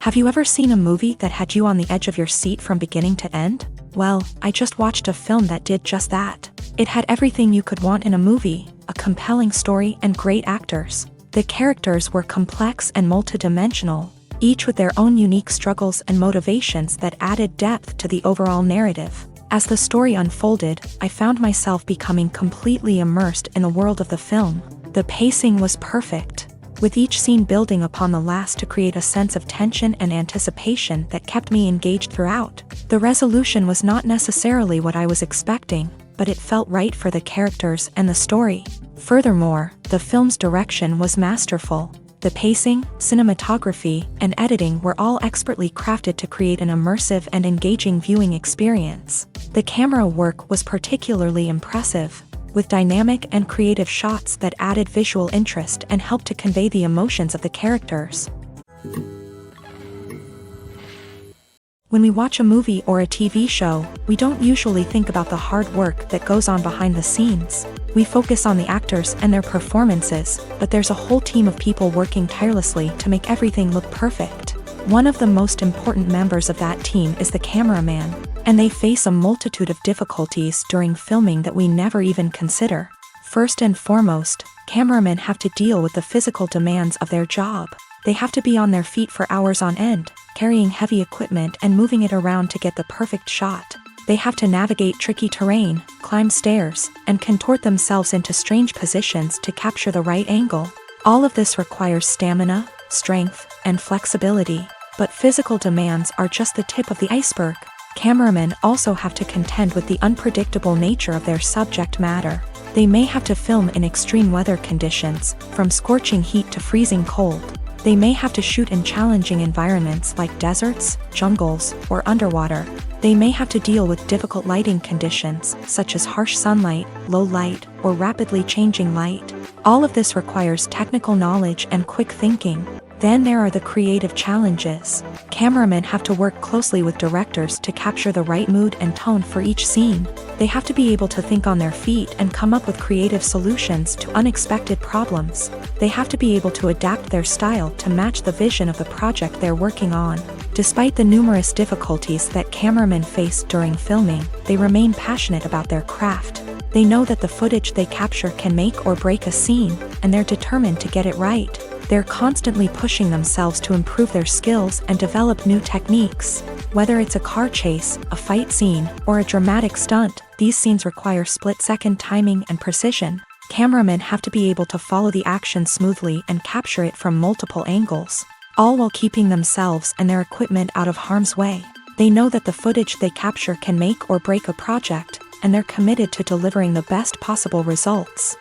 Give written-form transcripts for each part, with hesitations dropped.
Have you ever seen a movie that had you on the edge of your seat from beginning to end? Well, I just watched a film that did just that. It had everything you could want in a movie, a compelling story and great actors. The characters were complex and multidimensional, each with their own unique struggles and motivations that added depth to the overall narrative. As the story unfolded, I found myself becoming completely immersed in the world of the film. The pacing was perfect, with each scene building upon the last to create a sense of tension and anticipation that kept me engaged throughout. The resolution was not necessarily what I was expecting, but it felt right for the characters and the story. Furthermore, the film's direction was masterful. The pacing, cinematography, and editing were all expertly crafted to create an immersive and engaging viewing experience. The camera work was particularly impressive, with dynamic and creative shots that added visual interest and helped to convey the emotions of the characters. When we watch a movie or a TV show, we don't usually think about the hard work that goes on behind the scenes. We focus on the actors and their performances, but there's a whole team of people working tirelessly to make everything look perfect. One of the most important members of that team is the cameraman, and they face a multitude of difficulties during filming that we never even consider. First and foremost, cameramen have to deal with the physical demands of their job. They have to be on their feet for hours on end, carrying heavy equipment and moving it around to get the perfect shot. They have to navigate tricky terrain, climb stairs, and contort themselves into strange positions to capture the right angle. All of this requires stamina, strength, and flexibility. But physical demands are just the tip of the iceberg. Cameramen also have to contend with the unpredictable nature of their subject matter. They may have to film in extreme weather conditions, from scorching heat to freezing cold. They may have to shoot in challenging environments like deserts, jungles, or underwater. They may have to deal with difficult lighting conditions, such as harsh sunlight, low light, or rapidly changing light. All of this requires technical knowledge and quick thinking. Then there are the creative challenges. Cameramen have to work closely with directors to capture the right mood and tone for each scene. They have to be able to think on their feet and come up with creative solutions to unexpected problems. They have to be able to adapt their style to match the vision of the project they're working on. Despite the numerous difficulties that cameramen face during filming, they remain passionate about their craft. They know that the footage they capture can make or break a scene, and they're determined to get it right. They're constantly pushing themselves to improve their skills and develop new techniques. Whether it's a car chase, a fight scene, or a dramatic stunt, these scenes require split-second timing and precision. Cameramen have to be able to follow the action smoothly and capture it from multiple angles, all while keeping themselves and their equipment out of harm's way. They know that the footage they capture can make or break a project, and they're committed to delivering the best possible results.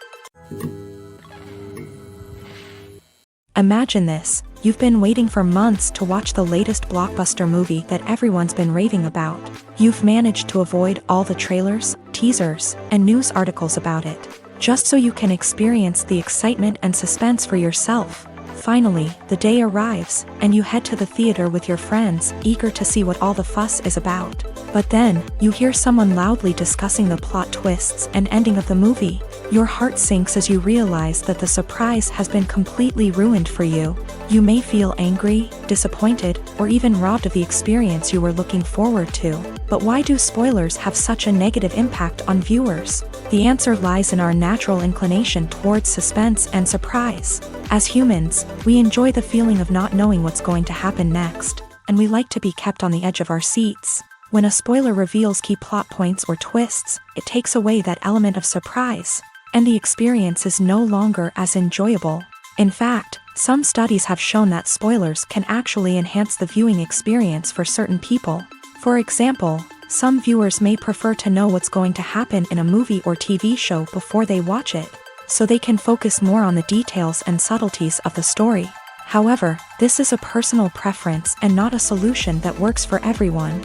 Imagine this: you've been waiting for months to watch the latest blockbuster movie that everyone's been raving about. You've managed to avoid all the trailers, teasers, and news articles about it, just so you can experience the excitement and suspense for yourself. Finally, the day arrives, and you head to the theater with your friends, eager to see what all the fuss is about. But then, you hear someone loudly discussing the plot twists and ending of the movie. Your heart sinks as you realize that the surprise has been completely ruined for you. You may feel angry, disappointed, or even robbed of the experience you were looking forward to. But why do spoilers have such a negative impact on viewers? The answer lies in our natural inclination towards suspense and surprise. As humans, we enjoy the feeling of not knowing what's going to happen next, and we like to be kept on the edge of our seats. When a spoiler reveals key plot points or twists, it takes away that element of surprise, and the experience is no longer as enjoyable. In fact, some studies have shown that spoilers can actually enhance the viewing experience for certain people. For example, some viewers may prefer to know what's going to happen in a movie or TV show before they watch it, so they can focus more on the details and subtleties of the story. However, this is a personal preference and not a solution that works for everyone.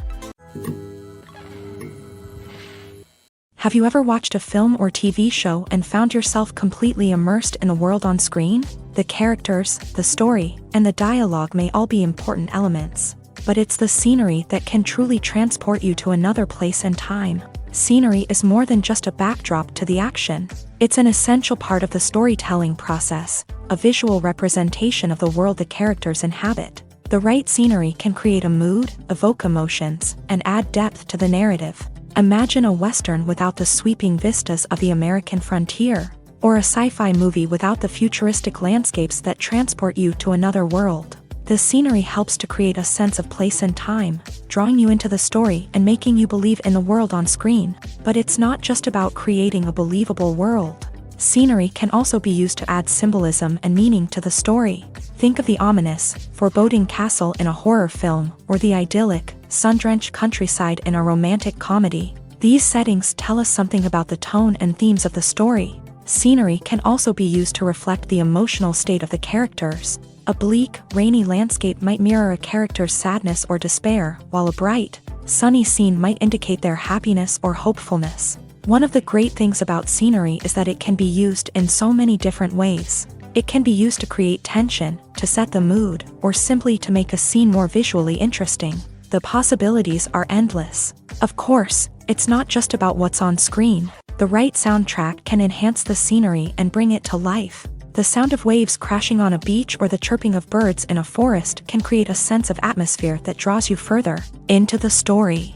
Have you ever watched a film or TV show and found yourself completely immersed in the world on screen? The characters, the story, and the dialogue may all be important elements, but it's the scenery that can truly transport you to another place and time. Scenery is more than just a backdrop to the action. It's an essential part of the storytelling process, a visual representation of the world the characters inhabit. The right scenery can create a mood, evoke emotions, and add depth to the narrative. Imagine a Western without the sweeping vistas of the American frontier, or a sci-fi movie without the futuristic landscapes that transport you to another world. The scenery helps to create a sense of place and time, drawing you into the story and making you believe in the world on screen. But it's not just about creating a believable world. Scenery can also be used to add symbolism and meaning to the story. Think of the ominous, foreboding castle in a horror film, or the idyllic, sun-drenched countryside in a romantic comedy. These settings tell us something about the tone and themes of the story. Scenery can also be used to reflect the emotional state of the characters. A bleak, rainy landscape might mirror a character's sadness or despair, while a bright, sunny scene might indicate their happiness or hopefulness. One of the great things about scenery is that it can be used in so many different ways. It can be used to create tension, to set the mood, or simply to make a scene more visually interesting. The possibilities are endless. Of course, it's not just about what's on screen. The right soundtrack can enhance the scenery and bring it to life. The sound of waves crashing on a beach or the chirping of birds in a forest can create a sense of atmosphere that draws you further into the story.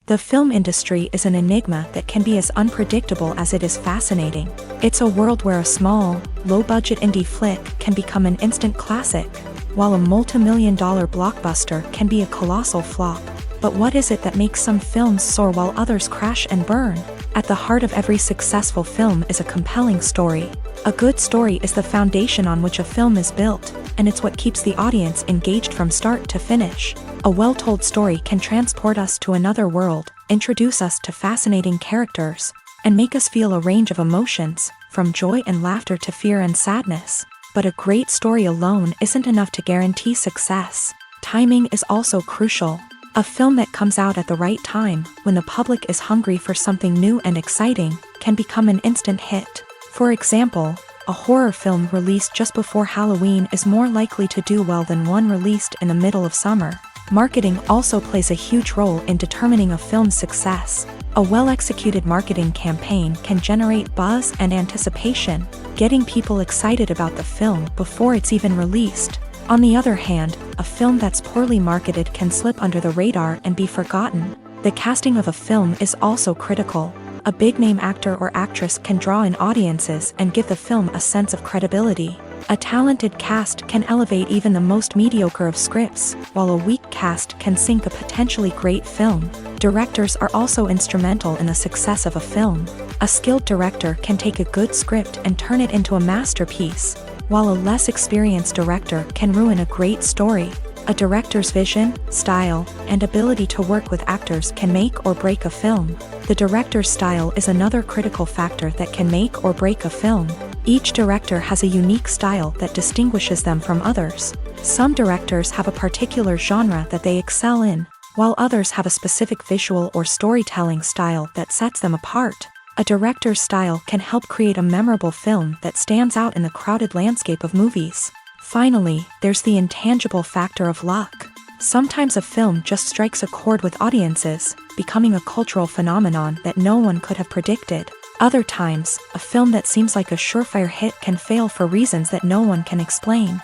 The film industry is an enigma that can be as unpredictable as it is fascinating. It's a world where a small, low-budget indie flick can become an instant classic, while a multi-million-dollar blockbuster can be a colossal flop. But what is it that makes some films soar while others crash and burn? At the heart of every successful film is a compelling story. A good story is the foundation on which a film is built, and it's what keeps the audience engaged from start to finish. A well-told story can transport us to another world, introduce us to fascinating characters, and make us feel a range of emotions, from joy and laughter to fear and sadness. But a great story alone isn't enough to guarantee success. Timing is also crucial. A film that comes out at the right time, when the public is hungry for something new and exciting, can become an instant hit. For example, a horror film released just before Halloween is more likely to do well than one released in the middle of summer. Marketing also plays a huge role in determining a film's success. A well-executed marketing campaign can generate buzz and anticipation, getting people excited about the film before it's even released. On the other hand, a film that's poorly marketed can slip under the radar and be forgotten. The casting of a film is also critical. A big-name actor or actress can draw in audiences and give the film a sense of credibility. A talented cast can elevate even the most mediocre of scripts, while a weak cast can sink a potentially great film. Directors are also instrumental in the success of a film. A skilled director can take a good script and turn it into a masterpiece, while a less experienced director can ruin a great story. A director's vision, style, and ability to work with actors can make or break a film. The director's style is another critical factor that can make or break a film. Each director has a unique style that distinguishes them from others. Some directors have a particular genre that they excel in, while others have a specific visual or storytelling style that sets them apart. A director's style can help create a memorable film that stands out in the crowded landscape of movies. Finally, there's the intangible factor of luck. Sometimes a film just strikes a chord with audiences, becoming a cultural phenomenon that no one could have predicted. Other times, a film that seems like a surefire hit can fail for reasons that no one can explain.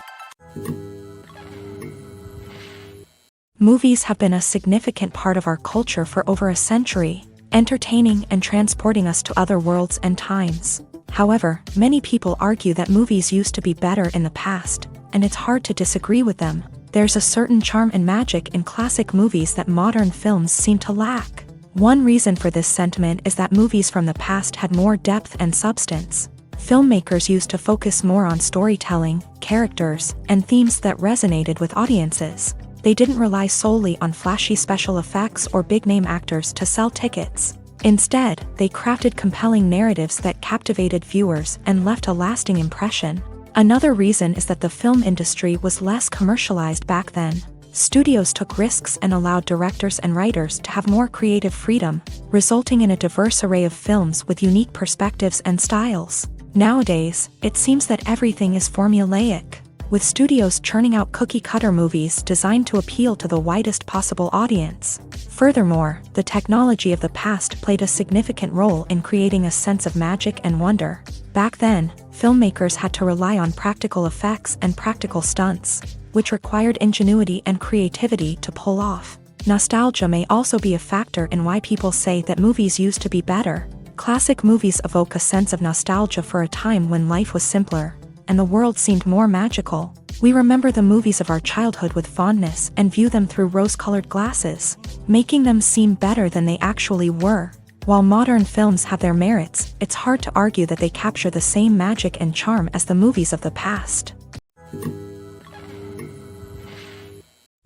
Movies have been a significant part of our culture for over a century, entertaining and transporting us to other worlds and times. However, many people argue that movies used to be better in the past, and it's hard to disagree with them. There's a certain charm and magic in classic movies that modern films seem to lack. One reason for this sentiment is that movies from the past had more depth and substance. Filmmakers used to focus more on storytelling, characters, and themes that resonated with audiences. They didn't rely solely on flashy special effects or big-name actors to sell tickets. Instead, they crafted compelling narratives that captivated viewers and left a lasting impression. Another reason is that the film industry was less commercialized back then. Studios took risks and allowed directors and writers to have more creative freedom, resulting in a diverse array of films with unique perspectives and styles. Nowadays, it seems that everything is formulaic, with studios churning out cookie-cutter movies designed to appeal to the widest possible audience. Furthermore, the technology of the past played a significant role in creating a sense of magic and wonder. Back then, filmmakers had to rely on practical effects and practical stunts, which required ingenuity and creativity to pull off. Nostalgia may also be a factor in why people say that movies used to be better. Classic movies evoke a sense of nostalgia for a time when life was simpler, and the world seemed more magical. We remember the movies of our childhood with fondness and view them through rose-colored glasses, making them seem better than they actually were. While modern films have their merits, it's hard to argue that they capture the same magic and charm as the movies of the past.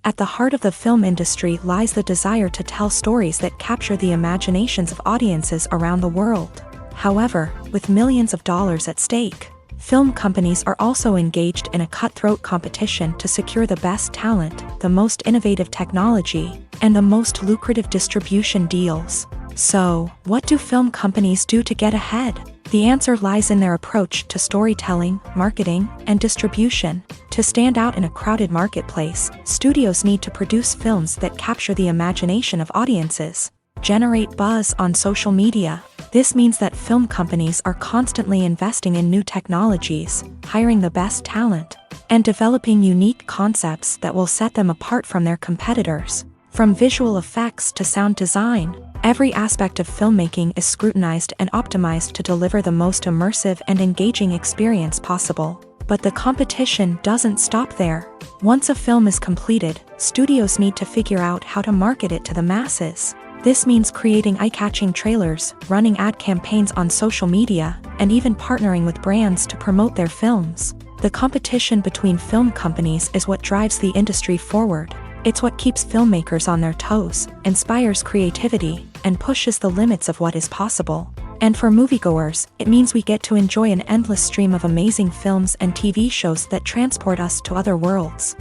At the heart of the film industry lies the desire to tell stories that capture the imaginations of audiences around the world. However, with millions of dollars at stake, film companies are also engaged in a cutthroat competition to secure the best talent, the most innovative technology, and the most lucrative distribution deals. So, what do film companies do to get ahead? The answer lies in their approach to storytelling, marketing, and distribution. To stand out in a crowded marketplace, studios need to produce films that capture the imagination of audiences, generate buzz on social media. This means that film companies are constantly investing in new technologies, hiring the best talent, and developing unique concepts that will set them apart from their competitors. From visual effects to sound design, every aspect of filmmaking is scrutinized and optimized to deliver the most immersive and engaging experience possible. But the competition doesn't stop there. Once a film is completed, studios need to figure out how to market it to the masses. This means creating eye-catching trailers, running ad campaigns on social media, and even partnering with brands to promote their films. The competition between film companies is what drives the industry forward. It's what keeps filmmakers on their toes, inspires creativity, and pushes the limits of what is possible. And for moviegoers, it means we get to enjoy an endless stream of amazing films and TV shows that transport us to other worlds.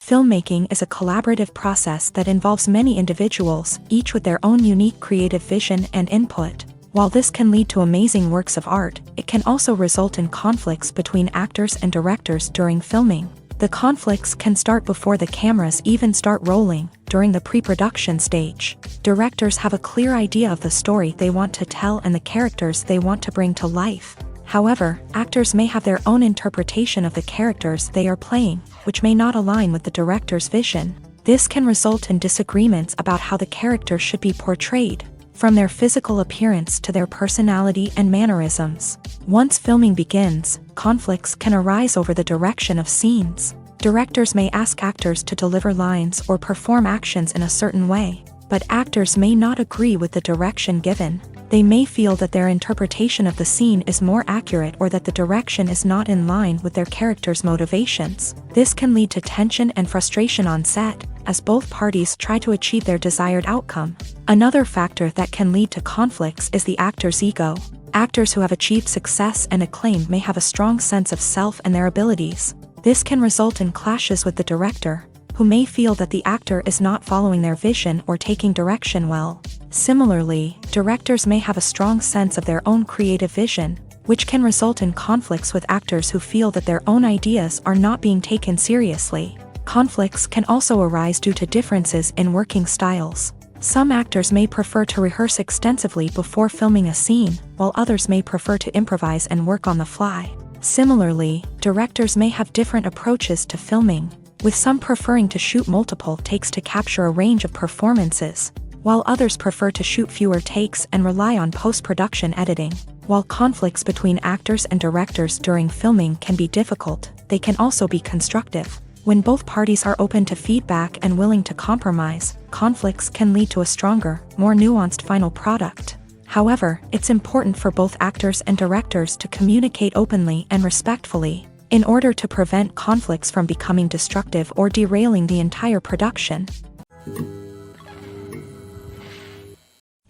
Filmmaking is a collaborative process that involves many individuals, each with their own unique creative vision and input. While this can lead to amazing works of art, it can also result in conflicts between actors and directors during filming. The conflicts can start before the cameras even start rolling, during the pre-production stage. Directors have a clear idea of the story they want to tell and the characters they want to bring to life. However, actors may have their own interpretation of the characters they are playing, which may not align with the director's vision. This can result in disagreements about how the character should be portrayed, from their physical appearance to their personality and mannerisms. Once filming begins, conflicts can arise over the direction of scenes. Directors may ask actors to deliver lines or perform actions in a certain way, but actors may not agree with the direction given. They may feel that their interpretation of the scene is more accurate or that the direction is not in line with their character's motivations. This can lead to tension and frustration on set, as both parties try to achieve their desired outcome. Another factor that can lead to conflicts is the actor's ego. Actors who have achieved success and acclaim may have a strong sense of self and their abilities. This can result in clashes with the director, who may feel that the actor is not following their vision or taking direction well. Similarly, directors may have a strong sense of their own creative vision, which can result in conflicts with actors who feel that their own ideas are not being taken seriously. Conflicts can also arise due to differences in working styles. Some actors may prefer to rehearse extensively before filming a scene, while others may prefer to improvise and work on the fly. Similarly, directors may have different approaches to filming, with some preferring to shoot multiple takes to capture a range of performances, while others prefer to shoot fewer takes and rely on post-production editing. While conflicts between actors and directors during filming can be difficult, they can also be constructive. When both parties are open to feedback and willing to compromise, conflicts can lead to a stronger, more nuanced final product. However, it's important for both actors and directors to communicate openly and respectfully, in order to prevent conflicts from becoming destructive or derailing the entire production.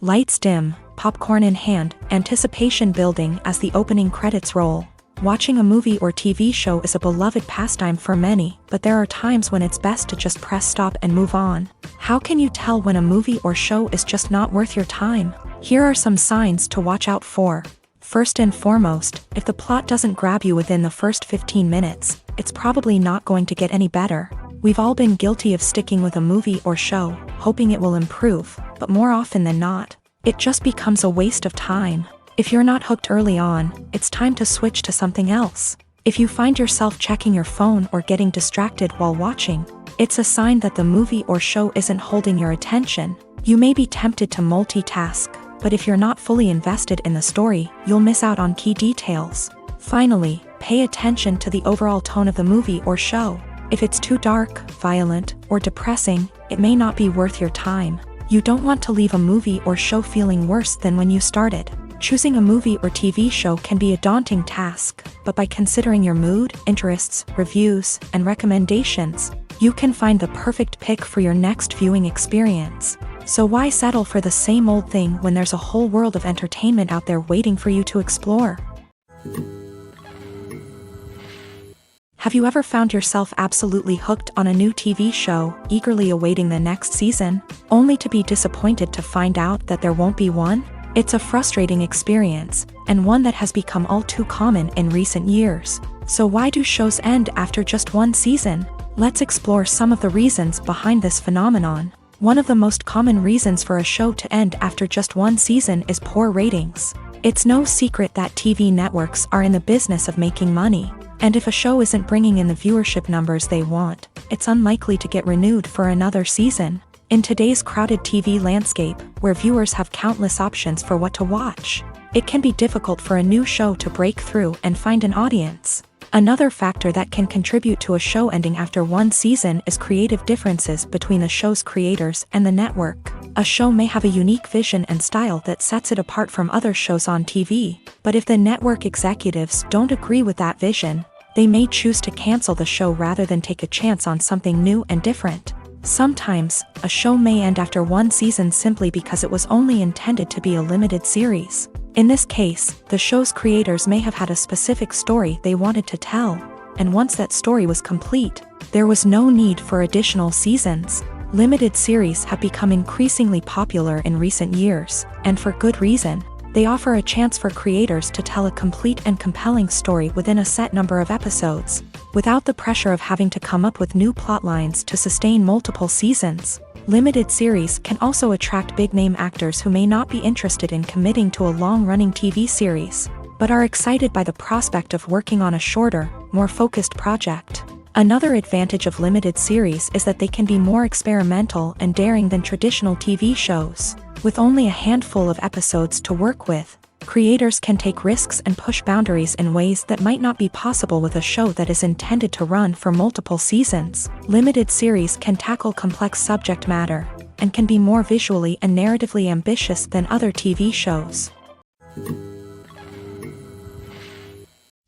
Lights dim, popcorn in hand, anticipation building as the opening credits roll. Watching a movie or TV show is a beloved pastime for many, but there are times when it's best to just press stop and move on. How can you tell when a movie or show is just not worth your time? Here are some signs to watch out for. First and foremost, if the plot doesn't grab you within the first 15 minutes, it's probably not going to get any better. We've all been guilty of sticking with a movie or show, hoping it will improve, but more often than not, it just becomes a waste of time. If you're not hooked early on, it's time to switch to something else. If you find yourself checking your phone or getting distracted while watching, it's a sign that the movie or show isn't holding your attention. You may be tempted to multitask, but if you're not fully invested in the story, you'll miss out on key details. Finally, pay attention to the overall tone of the movie or show. If it's too dark, violent, or depressing, it may not be worth your time. You don't want to leave a movie or show feeling worse than when you started. Choosing a movie or TV show can be a daunting task, but by considering your mood, interests, reviews, and recommendations, you can find the perfect pick for your next viewing experience. So why settle for the same old thing when there's a whole world of entertainment out there waiting for you to explore? Have you ever found yourself absolutely hooked on a new TV show, eagerly awaiting the next season, only to be disappointed to find out that there won't be one? It's a frustrating experience, and one that has become all too common in recent years. So why do shows end after just one season? Let's explore some of the reasons behind this phenomenon. One of the most common reasons for a show to end after just one season is poor ratings. It's no secret that TV networks are in the business of making money, and if a show isn't bringing in the viewership numbers they want, it's unlikely to get renewed for another season. In today's crowded TV landscape, where viewers have countless options for what to watch, it can be difficult for a new show to break through and find an audience. Another factor that can contribute to a show ending after one season is creative differences between the show's creators and the network. A show may have a unique vision and style that sets it apart from other shows on TV, but if the network executives don't agree with that vision, they may choose to cancel the show rather than take a chance on something new and different. Sometimes, a show may end after one season simply because it was only intended to be a limited series. In this case, the show's creators may have had a specific story they wanted to tell, and once that story was complete, there was no need for additional seasons. Limited series have become increasingly popular in recent years, and for good reason. They offer a chance for creators to tell a complete and compelling story within a set number of episodes, without the pressure of having to come up with new plotlines to sustain multiple seasons. Limited series can also attract big-name actors who may not be interested in committing to a long-running TV series, but are excited by the prospect of working on a shorter, more focused project. Another advantage of limited series is that they can be more experimental and daring than traditional TV shows. With only a handful of episodes to work with, creators can take risks and push boundaries in ways that might not be possible with a show that is intended to run for multiple seasons. Limited series can tackle complex subject matter, and can be more visually and narratively ambitious than other TV shows.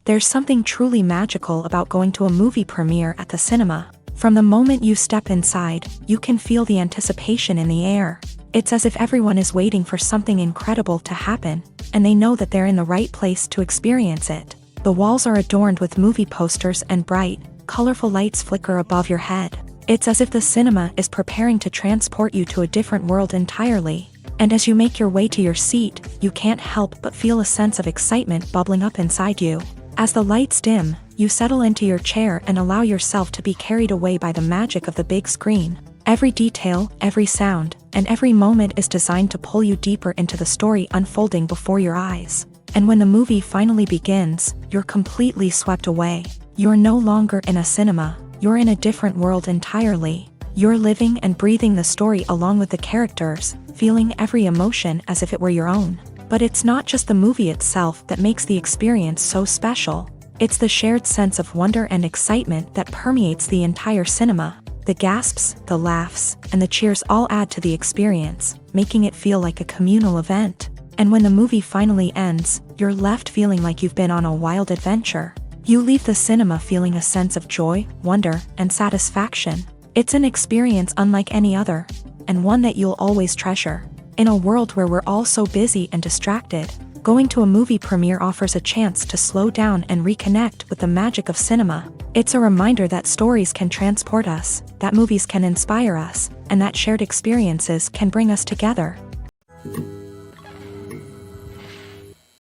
There's something truly magical about going to a movie premiere at the cinema. From the moment you step inside, you can feel the anticipation in the air. It's as if everyone is waiting for something incredible to happen, and they know that they're in the right place to experience it. The walls are adorned with movie posters and bright, colorful lights flicker above your head. It's as if the cinema is preparing to transport you to a different world entirely. And as you make your way to your seat, you can't help but feel a sense of excitement bubbling up inside you. As the lights dim, you settle into your chair and allow yourself to be carried away by the magic of the big screen. Every detail, every sound, and every moment is designed to pull you deeper into the story unfolding before your eyes. And when the movie finally begins, you're completely swept away. You're no longer in a cinema, you're in a different world entirely. You're living and breathing the story along with the characters, feeling every emotion as if it were your own. But it's not just the movie itself that makes the experience so special. It's the shared sense of wonder and excitement that permeates the entire cinema. The gasps, the laughs, and the cheers all add to the experience, making it feel like a communal event. And when the movie finally ends, you're left feeling like you've been on a wild adventure. You leave the cinema feeling a sense of joy, wonder, and satisfaction. It's an experience unlike any other, and one that you'll always treasure. In a world where we're all so busy and distracted, going to a movie premiere offers a chance to slow down and reconnect with the magic of cinema. It's a reminder that stories can transport us, that movies can inspire us, and that shared experiences can bring us together.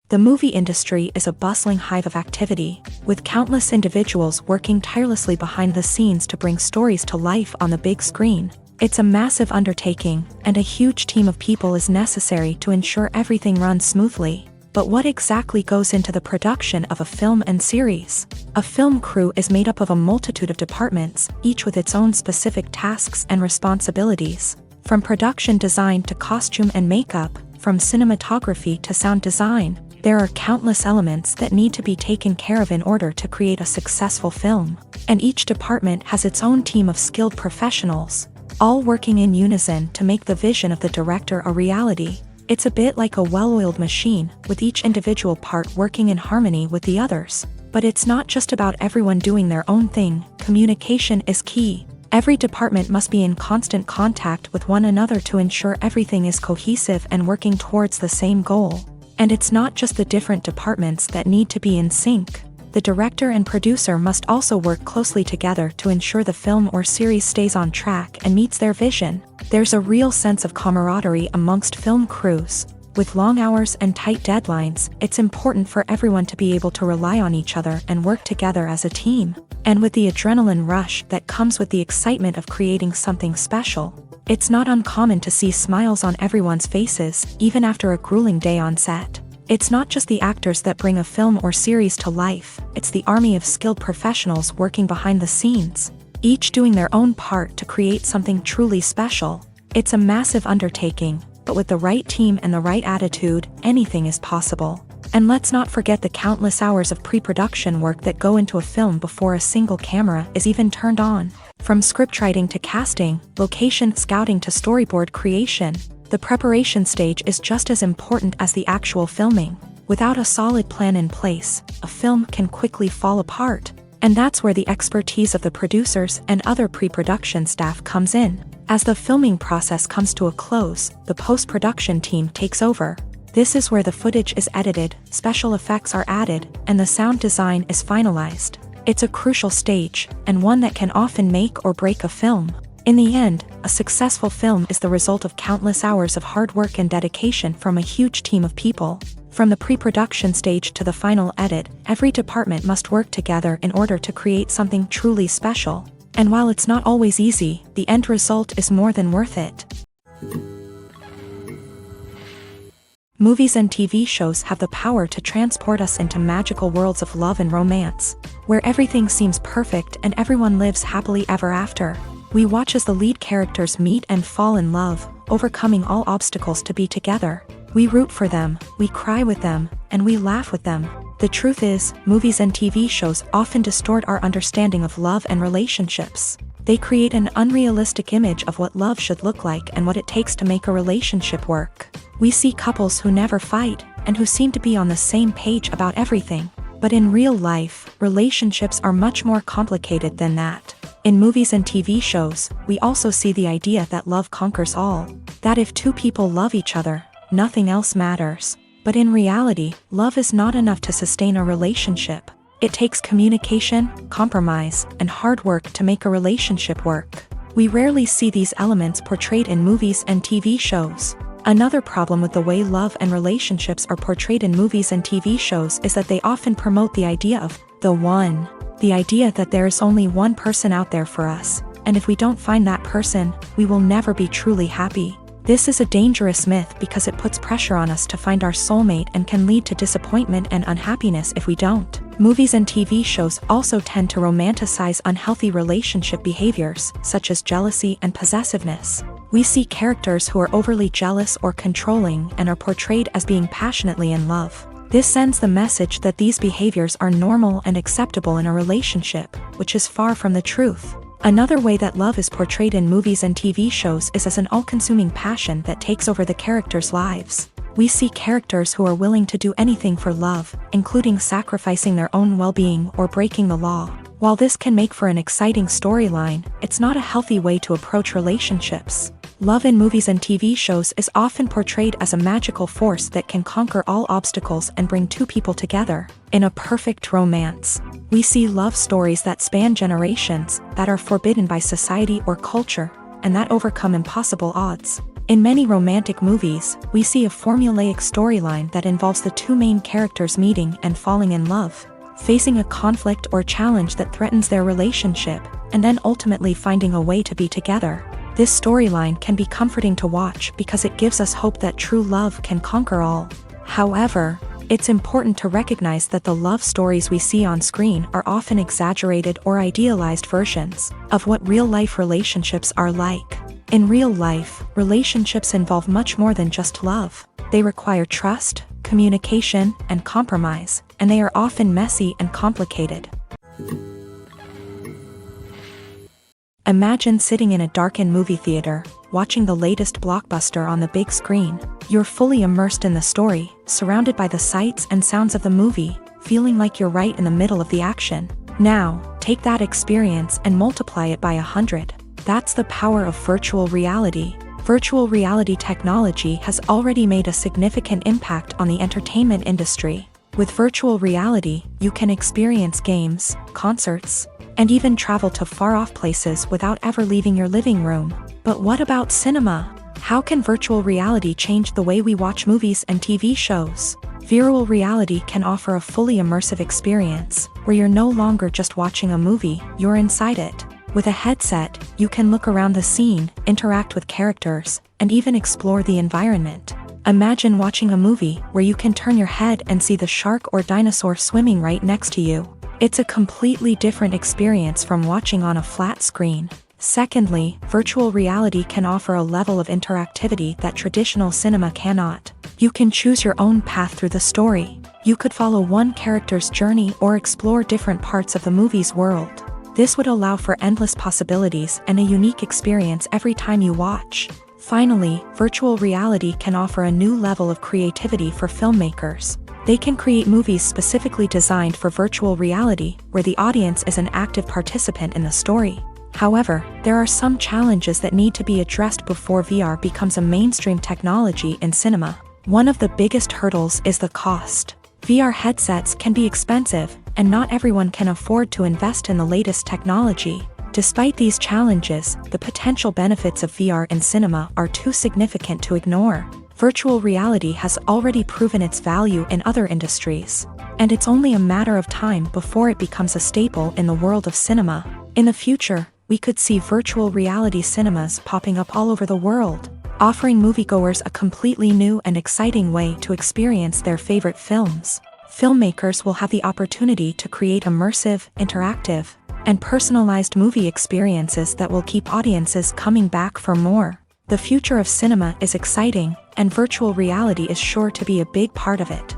The movie industry is a bustling hive of activity, with countless individuals working tirelessly behind the scenes to bring stories to life on the big screen. It's a massive undertaking, and a huge team of people is necessary to ensure everything runs smoothly. But what exactly goes into the production of a film and series? A film crew is made up of a multitude of departments, each with its own specific tasks and responsibilities. From production design to costume and makeup, from cinematography to sound design, there are countless elements that need to be taken care of in order to create a successful film. And each department has its own team of skilled professionals, all working in unison to make the vision of the director a reality. It's a bit like a well-oiled machine, with each individual part working in harmony with the others. But it's not just about everyone doing their own thing. Communication is key. Every department must be in constant contact with one another to ensure everything is cohesive and working towards the same goal. And it's not just the different departments that need to be in sync. The director and producer must also work closely together to ensure the film or series stays on track and meets their vision. There's a real sense of camaraderie amongst film crews. With long hours and tight deadlines, it's important for everyone to be able to rely on each other and work together as a team. And with the adrenaline rush that comes with the excitement of creating something special, it's not uncommon to see smiles on everyone's faces, even after a grueling day on set. It's not just the actors that bring a film or series to life, it's the army of skilled professionals working behind the scenes, each doing their own part to create something truly special. It's a massive undertaking, but with the right team and the right attitude, anything is possible. And let's not forget the countless hours of pre-production work that go into a film before a single camera is even turned on. From scriptwriting to casting, location scouting to storyboard creation, the preparation stage is just as important as the actual filming. Without a solid plan in place, a film can quickly fall apart. And that's where the expertise of the producers and other pre-production staff comes in. As the filming process comes to a close, the post-production team takes over. This is where the footage is edited, special effects are added, and the sound design is finalized. It's a crucial stage, and one that can often make or break a film. In the end, a successful film is the result of countless hours of hard work and dedication from a huge team of people. From the pre-production stage to the final edit, every department must work together in order to create something truly special. And while it's not always easy, the end result is more than worth it. Movies and TV shows have the power to transport us into magical worlds of love and romance, where everything seems perfect and everyone lives happily ever after. We watch as the lead characters meet and fall in love, overcoming all obstacles to be together. We root for them, we cry with them, and we laugh with them. The truth is, movies and TV shows often distort our understanding of love and relationships. They create an unrealistic image of what love should look like and what it takes to make a relationship work. We see couples who never fight, and who seem to be on the same page about everything. But in real life, relationships are much more complicated than that. In movies and TV shows, we also see the idea that love conquers all. That if two people love each other, nothing else matters. But in reality, love is not enough to sustain a relationship. It takes communication, compromise, and hard work to make a relationship work. We rarely see these elements portrayed in movies and TV shows. Another problem with the way love and relationships are portrayed in movies and TV shows is that they often promote the idea of the one. The idea that there is only one person out there for us, and if we don't find that person, we will never be truly happy. This is a dangerous myth because it puts pressure on us to find our soulmate and can lead to disappointment and unhappiness if we don't. Movies and TV shows also tend to romanticize unhealthy relationship behaviors, such as jealousy and possessiveness. We see characters who are overly jealous or controlling and are portrayed as being passionately in love. This sends the message that these behaviors are normal and acceptable in a relationship, which is far from the truth. Another way that love is portrayed in movies and TV shows is as an all-consuming passion that takes over the characters' lives. We see characters who are willing to do anything for love, including sacrificing their own well-being or breaking the law. While this can make for an exciting storyline, it's not a healthy way to approach relationships. Love in movies and TV shows is often portrayed as a magical force that can conquer all obstacles and bring two people together in a perfect romance. We see love stories that span generations, that are forbidden by society or culture, and that overcome impossible odds. In many romantic movies, we see a formulaic storyline that involves the two main characters meeting and falling in love, facing a conflict or challenge that threatens their relationship, and then ultimately finding a way to be together. This storyline can be comforting to watch because it gives us hope that true love can conquer all. However, it's important to recognize that the love stories we see on screen are often exaggerated or idealized versions of what real-life relationships are like. In real life, relationships involve much more than just love. They require trust, communication, and compromise, and they are often messy and complicated. Imagine sitting in a darkened movie theater, watching the latest blockbuster on the big screen. You're fully immersed in the story, surrounded by the sights and sounds of the movie, feeling like you're right in the middle of the action. Now, take that experience and multiply it by 100. That's the power of virtual reality. Virtual reality technology has already made a significant impact on the entertainment industry. With virtual reality, you can experience games, concerts, and even travel to far-off places without ever leaving your living room. But what about cinema? How can virtual reality change the way we watch movies and TV shows? Virtual reality can offer a fully immersive experience, where you're no longer just watching a movie, you're inside it. With a headset, you can look around the scene, interact with characters, and even explore the environment. Imagine watching a movie where you can turn your head and see the shark or dinosaur swimming right next to you. It's a completely different experience from watching on a flat screen. Secondly, virtual reality can offer a level of interactivity that traditional cinema cannot. You can choose your own path through the story. You could follow one character's journey or explore different parts of the movie's world. This would allow for endless possibilities and a unique experience every time you watch. Finally, virtual reality can offer a new level of creativity for filmmakers. They can create movies specifically designed for virtual reality, where the audience is an active participant in the story. However, there are some challenges that need to be addressed before VR becomes a mainstream technology in cinema. One of the biggest hurdles is the cost. VR headsets can be expensive, and not everyone can afford to invest in the latest technology. Despite these challenges, the potential benefits of VR in cinema are too significant to ignore. Virtual reality has already proven its value in other industries, and it's only a matter of time before it becomes a staple in the world of cinema. In the future, we could see virtual reality cinemas popping up all over the world, offering moviegoers a completely new and exciting way to experience their favorite films. Filmmakers will have the opportunity to create immersive, interactive, and personalized movie experiences that will keep audiences coming back for more. The future of cinema is exciting, and virtual reality is sure to be a big part of it.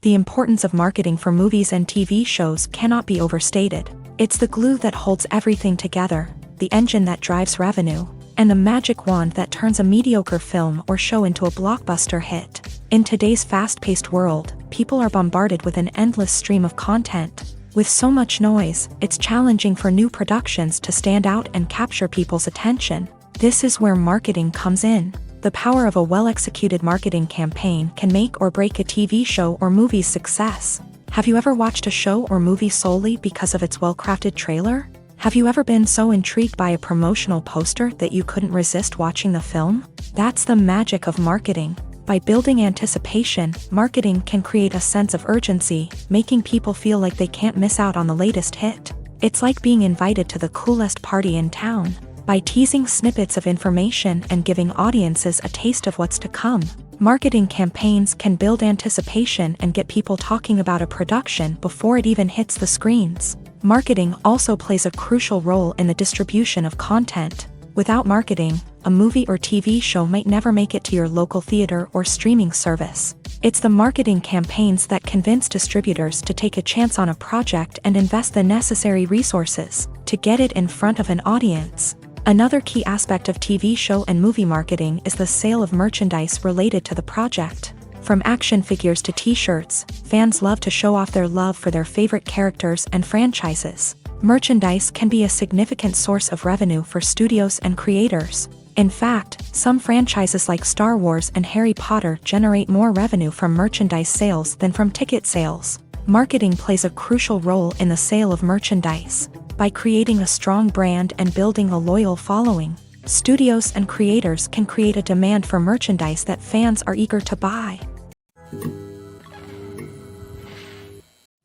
The importance of marketing for movies and TV shows cannot be overstated. It's the glue that holds everything together, the engine that drives revenue, and the magic wand that turns a mediocre film or show into a blockbuster hit. In today's fast-paced world, people are bombarded with an endless stream of content. With so much noise, it's challenging for new productions to stand out and capture people's attention. This is where marketing comes in. The power of a well-executed marketing campaign can make or break a TV show or movie's success. Have you ever watched a show or movie solely because of its well-crafted trailer? Have you ever been so intrigued by a promotional poster that you couldn't resist watching the film? That's the magic of marketing. By building anticipation, marketing can create a sense of urgency, making people feel like they can't miss out on the latest hit. It's like being invited to the coolest party in town. By teasing snippets of information and giving audiences a taste of what's to come, marketing campaigns can build anticipation and get people talking about a production before it even hits the screens. Marketing also plays a crucial role in the distribution of content. Without marketing, a movie or TV show might never make it to your local theater or streaming service. It's the marketing campaigns that convince distributors to take a chance on a project and invest the necessary resources to get it in front of an audience. Another key aspect of TV show and movie marketing is the sale of merchandise related to the project. From action figures to t-shirts, fans love to show off their love for their favorite characters and franchises. Merchandise can be a significant source of revenue for studios and creators. In fact, some franchises like Star Wars and Harry Potter generate more revenue from merchandise sales than from ticket sales. Marketing plays a crucial role in the sale of merchandise. By creating a strong brand and building a loyal following, studios and creators can create a demand for merchandise that fans are eager to buy.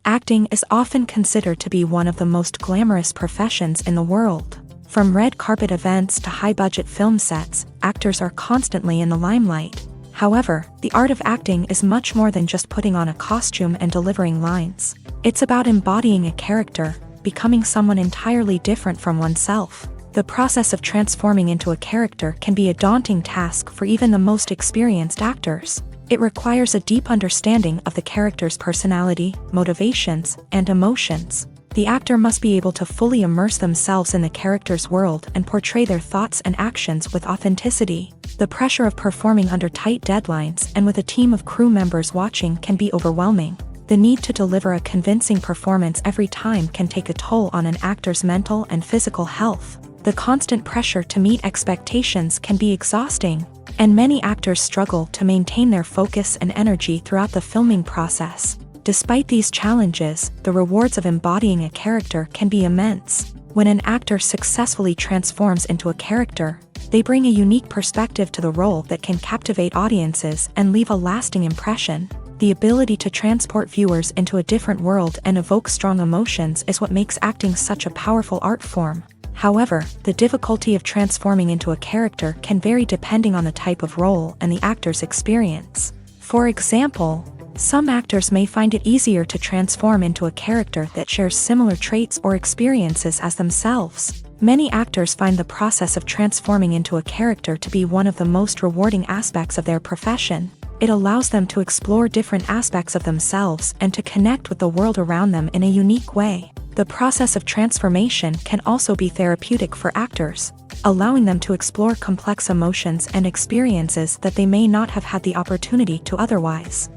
Acting is often considered to be one of the most glamorous professions in the world. From red carpet events to high-budget film sets, actors are constantly in the limelight. However, the art of acting is much more than just putting on a costume and delivering lines. It's about embodying a character, becoming someone entirely different from oneself. The process of transforming into a character can be a daunting task for even the most experienced actors. It requires a deep understanding of the character's personality, motivations, and emotions. The actor must be able to fully immerse themselves in the character's world and portray their thoughts and actions with authenticity. The pressure of performing under tight deadlines and with a team of crew members watching can be overwhelming. The need to deliver a convincing performance every time can take a toll on an actor's mental and physical health. The constant pressure to meet expectations can be exhausting, and many actors struggle to maintain their focus and energy throughout the filming process. Despite these challenges, the rewards of embodying a character can be immense. When an actor successfully transforms into a character, they bring a unique perspective to the role that can captivate audiences and leave a lasting impression. The ability to transport viewers into a different world and evoke strong emotions is what makes acting such a powerful art form. However, the difficulty of transforming into a character can vary depending on the type of role and the actor's experience. For example, some actors may find it easier to transform into a character that shares similar traits or experiences as themselves. Many actors find the process of transforming into a character to be one of the most rewarding aspects of their profession. It allows them to explore different aspects of themselves and to connect with the world around them in a unique way. The process of transformation can also be therapeutic for actors, allowing them to explore complex emotions and experiences that they may not have had the opportunity to otherwise.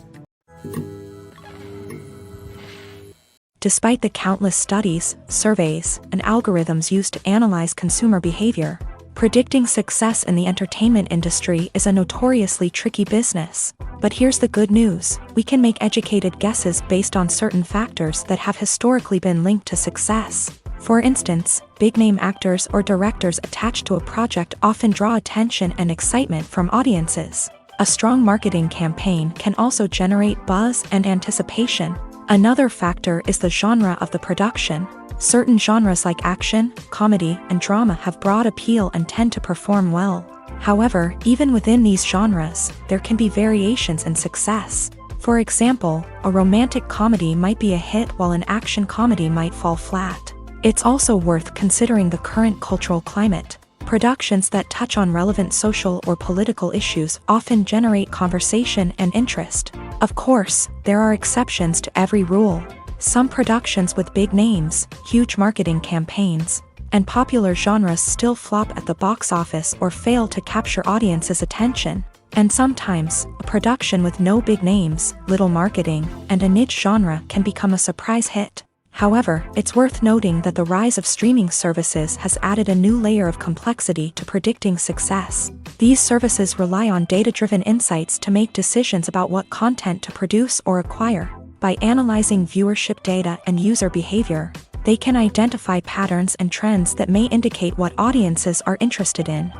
Despite the countless studies, surveys, and algorithms used to analyze consumer behavior, predicting success in the entertainment industry is a notoriously tricky business. But here's the good news: we can make educated guesses based on certain factors that have historically been linked to success. For instance, big-name actors or directors attached to a project often draw attention and excitement from audiences. A strong marketing campaign can also generate buzz and anticipation. Another factor is the genre of the production. Certain genres like action, comedy, and drama have broad appeal and tend to perform well. However, even within these genres, there can be variations in success. For example, a romantic comedy might be a hit while an action comedy might fall flat. It's also worth considering the current cultural climate. Productions that touch on relevant social or political issues often generate conversation and interest. Of course, there are exceptions to every rule. Some productions with big names, huge marketing campaigns, and popular genres still flop at the box office or fail to capture audiences' attention. And sometimes, a production with no big names, little marketing, and a niche genre can become a surprise hit. However, it's worth noting that the rise of streaming services has added a new layer of complexity to predicting success. These services rely on data-driven insights to make decisions about what content to produce or acquire. By analyzing viewership data and user behavior, They can identify patterns and trends that may indicate what audiences are interested in.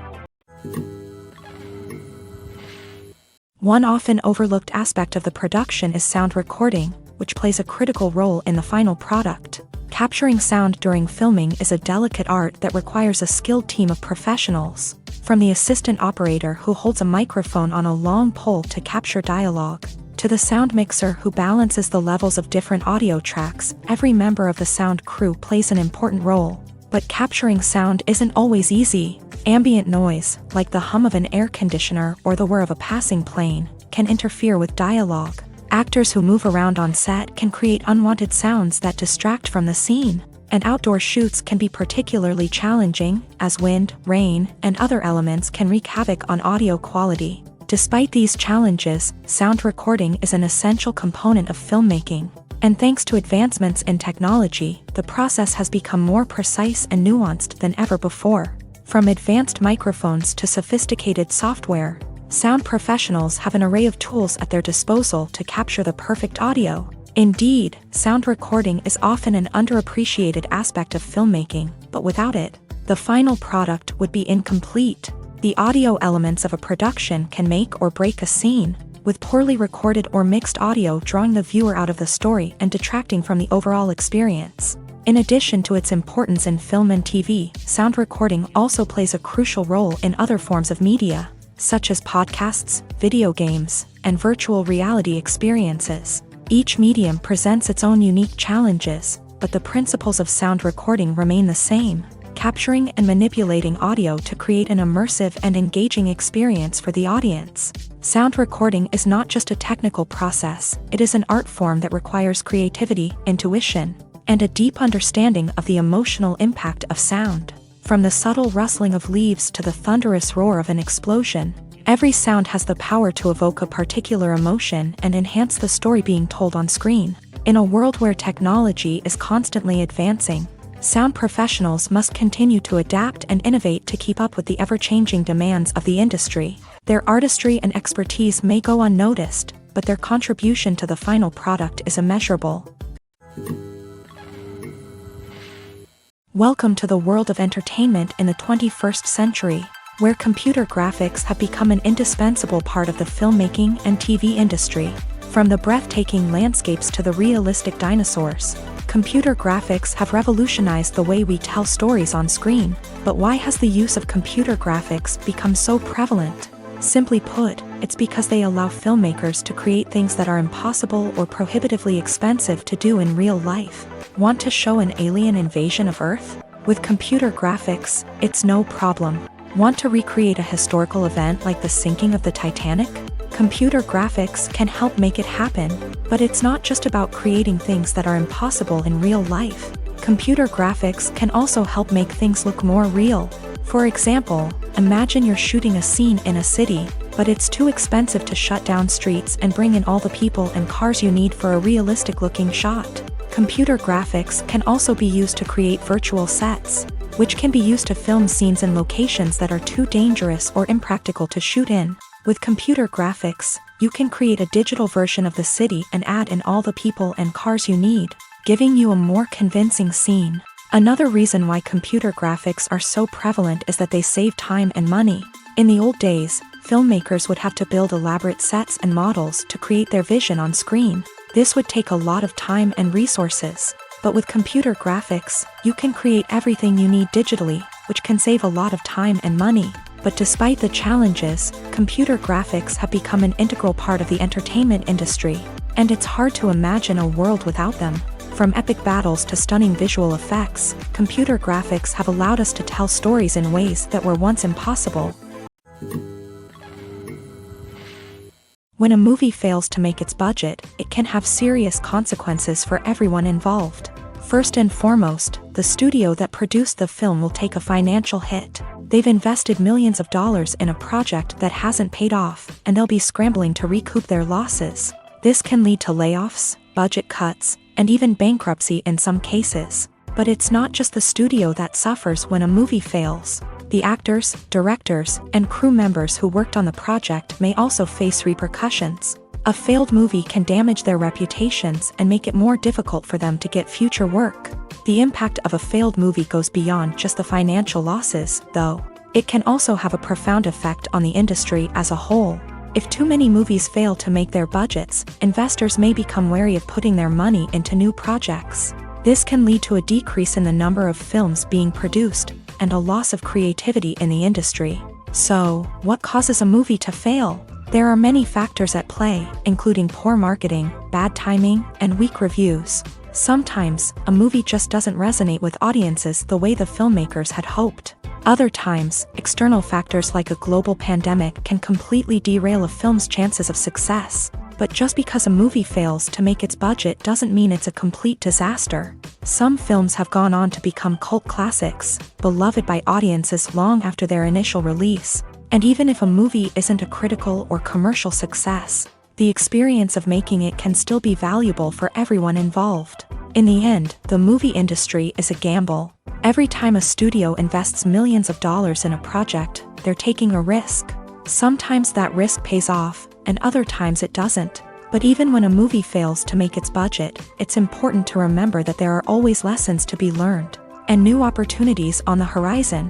One often overlooked aspect of the production is sound recording, which plays a critical role in the final product. Capturing sound during filming is a delicate art that requires a skilled team of professionals, from the assistant operator who holds a microphone on a long pole to capture dialogue, to the sound mixer who balances the levels of different audio tracks. Every member of the sound crew plays an important role. But capturing sound isn't always easy. Ambient noise, like the hum of an air conditioner or the whir of a passing plane, can interfere with dialogue. Actors who move around on set can create unwanted sounds that distract from the scene. And outdoor shoots can be particularly challenging, as wind, rain, and other elements can wreak havoc on audio quality. Despite these challenges, sound recording is an essential component of filmmaking. And thanks to advancements in technology, the process has become more precise and nuanced than ever before. From advanced microphones to sophisticated software, sound professionals have an array of tools at their disposal to capture the perfect audio. Indeed, sound recording is often an underappreciated aspect of filmmaking, but without it, the final product would be incomplete. The audio elements of a production can make or break a scene, with poorly recorded or mixed audio drawing the viewer out of the story and detracting from the overall experience. In addition to its importance in film and TV, sound recording also plays a crucial role in other forms of media, such as podcasts, video games, and virtual reality experiences. Each medium presents its own unique challenges, but the principles of sound recording remain the same: capturing and manipulating audio to create an immersive and engaging experience for the audience. Sound recording is not just a technical process, it is an art form that requires creativity, intuition, and a deep understanding of the emotional impact of sound. From the subtle rustling of leaves to the thunderous roar of an explosion, every sound has the power to evoke a particular emotion and enhance the story being told on screen. In a world where technology is constantly advancing, sound professionals must continue to adapt and innovate to keep up with the ever-changing demands of the industry. Their artistry and expertise may go unnoticed, but their contribution to the final product is immeasurable. Welcome to the world of entertainment in the 21st century, where computer graphics have become an indispensable part of the filmmaking and TV industry. From the breathtaking landscapes to the realistic dinosaurs, computer graphics have revolutionized the way we tell stories on screen. But why has the use of computer graphics become so prevalent? Simply put, it's because they allow filmmakers to create things that are impossible or prohibitively expensive to do in real life. Want to show an alien invasion of Earth? With computer graphics, it's no problem. Want to recreate a historical event like the sinking of the Titanic? Computer graphics can help make it happen. But it's not just about creating things that are impossible in real life. Computer graphics can also help make things look more real. For example, imagine you're shooting a scene in a city, but it's too expensive to shut down streets and bring in all the people and cars you need for a realistic-looking shot. Computer graphics can also be used to create virtual sets, which can be used to film scenes in locations that are too dangerous or impractical to shoot in. With computer graphics, you can create a digital version of the city and add in all the people and cars you need, giving you a more convincing scene. Another reason why computer graphics are so prevalent is that they save time and money. In the old days, filmmakers would have to build elaborate sets and models to create their vision on screen. This would take a lot of time and resources. But with computer graphics, you can create everything you need digitally, which can save a lot of time and money. But despite the challenges, computer graphics have become an integral part of the entertainment industry, and it's hard to imagine a world without them. From epic battles to stunning visual effects, computer graphics have allowed us to tell stories in ways that were once impossible. When a movie fails to make its budget, it can have serious consequences for everyone involved. First and foremost, the studio that produced the film will take a financial hit. They've invested millions of dollars in a project that hasn't paid off, and they'll be scrambling to recoup their losses. This can lead to layoffs, budget cuts, and even bankruptcy in some cases. But it's not just the studio that suffers when a movie fails. The actors, directors, and crew members who worked on the project may also face repercussions. A failed movie can damage their reputations and make it more difficult for them to get future work. The impact of a failed movie goes beyond just the financial losses, though. It can also have a profound effect on the industry as a whole. If too many movies fail to make their budgets, investors may become wary of putting their money into new projects. This can lead to a decrease in the number of films being produced, and a loss of creativity in the industry. So, what causes a movie to fail? There are many factors at play, including poor marketing, bad timing, and weak reviews. Sometimes, a movie just doesn't resonate with audiences the way the filmmakers had hoped. Other times, external factors like a global pandemic can completely derail a film's chances of success. But just because a movie fails to make its budget doesn't mean it's a complete disaster. Some films have gone on to become cult classics, beloved by audiences long after their initial release. And even if a movie isn't a critical or commercial success, the experience of making it can still be valuable for everyone involved. In the end, the movie industry is a gamble. Every time a studio invests millions of dollars in a project, they're taking a risk. Sometimes that risk pays off, and other times it doesn't. But even when a movie fails to make its budget, it's important to remember that there are always lessons to be learned, and new opportunities on the horizon.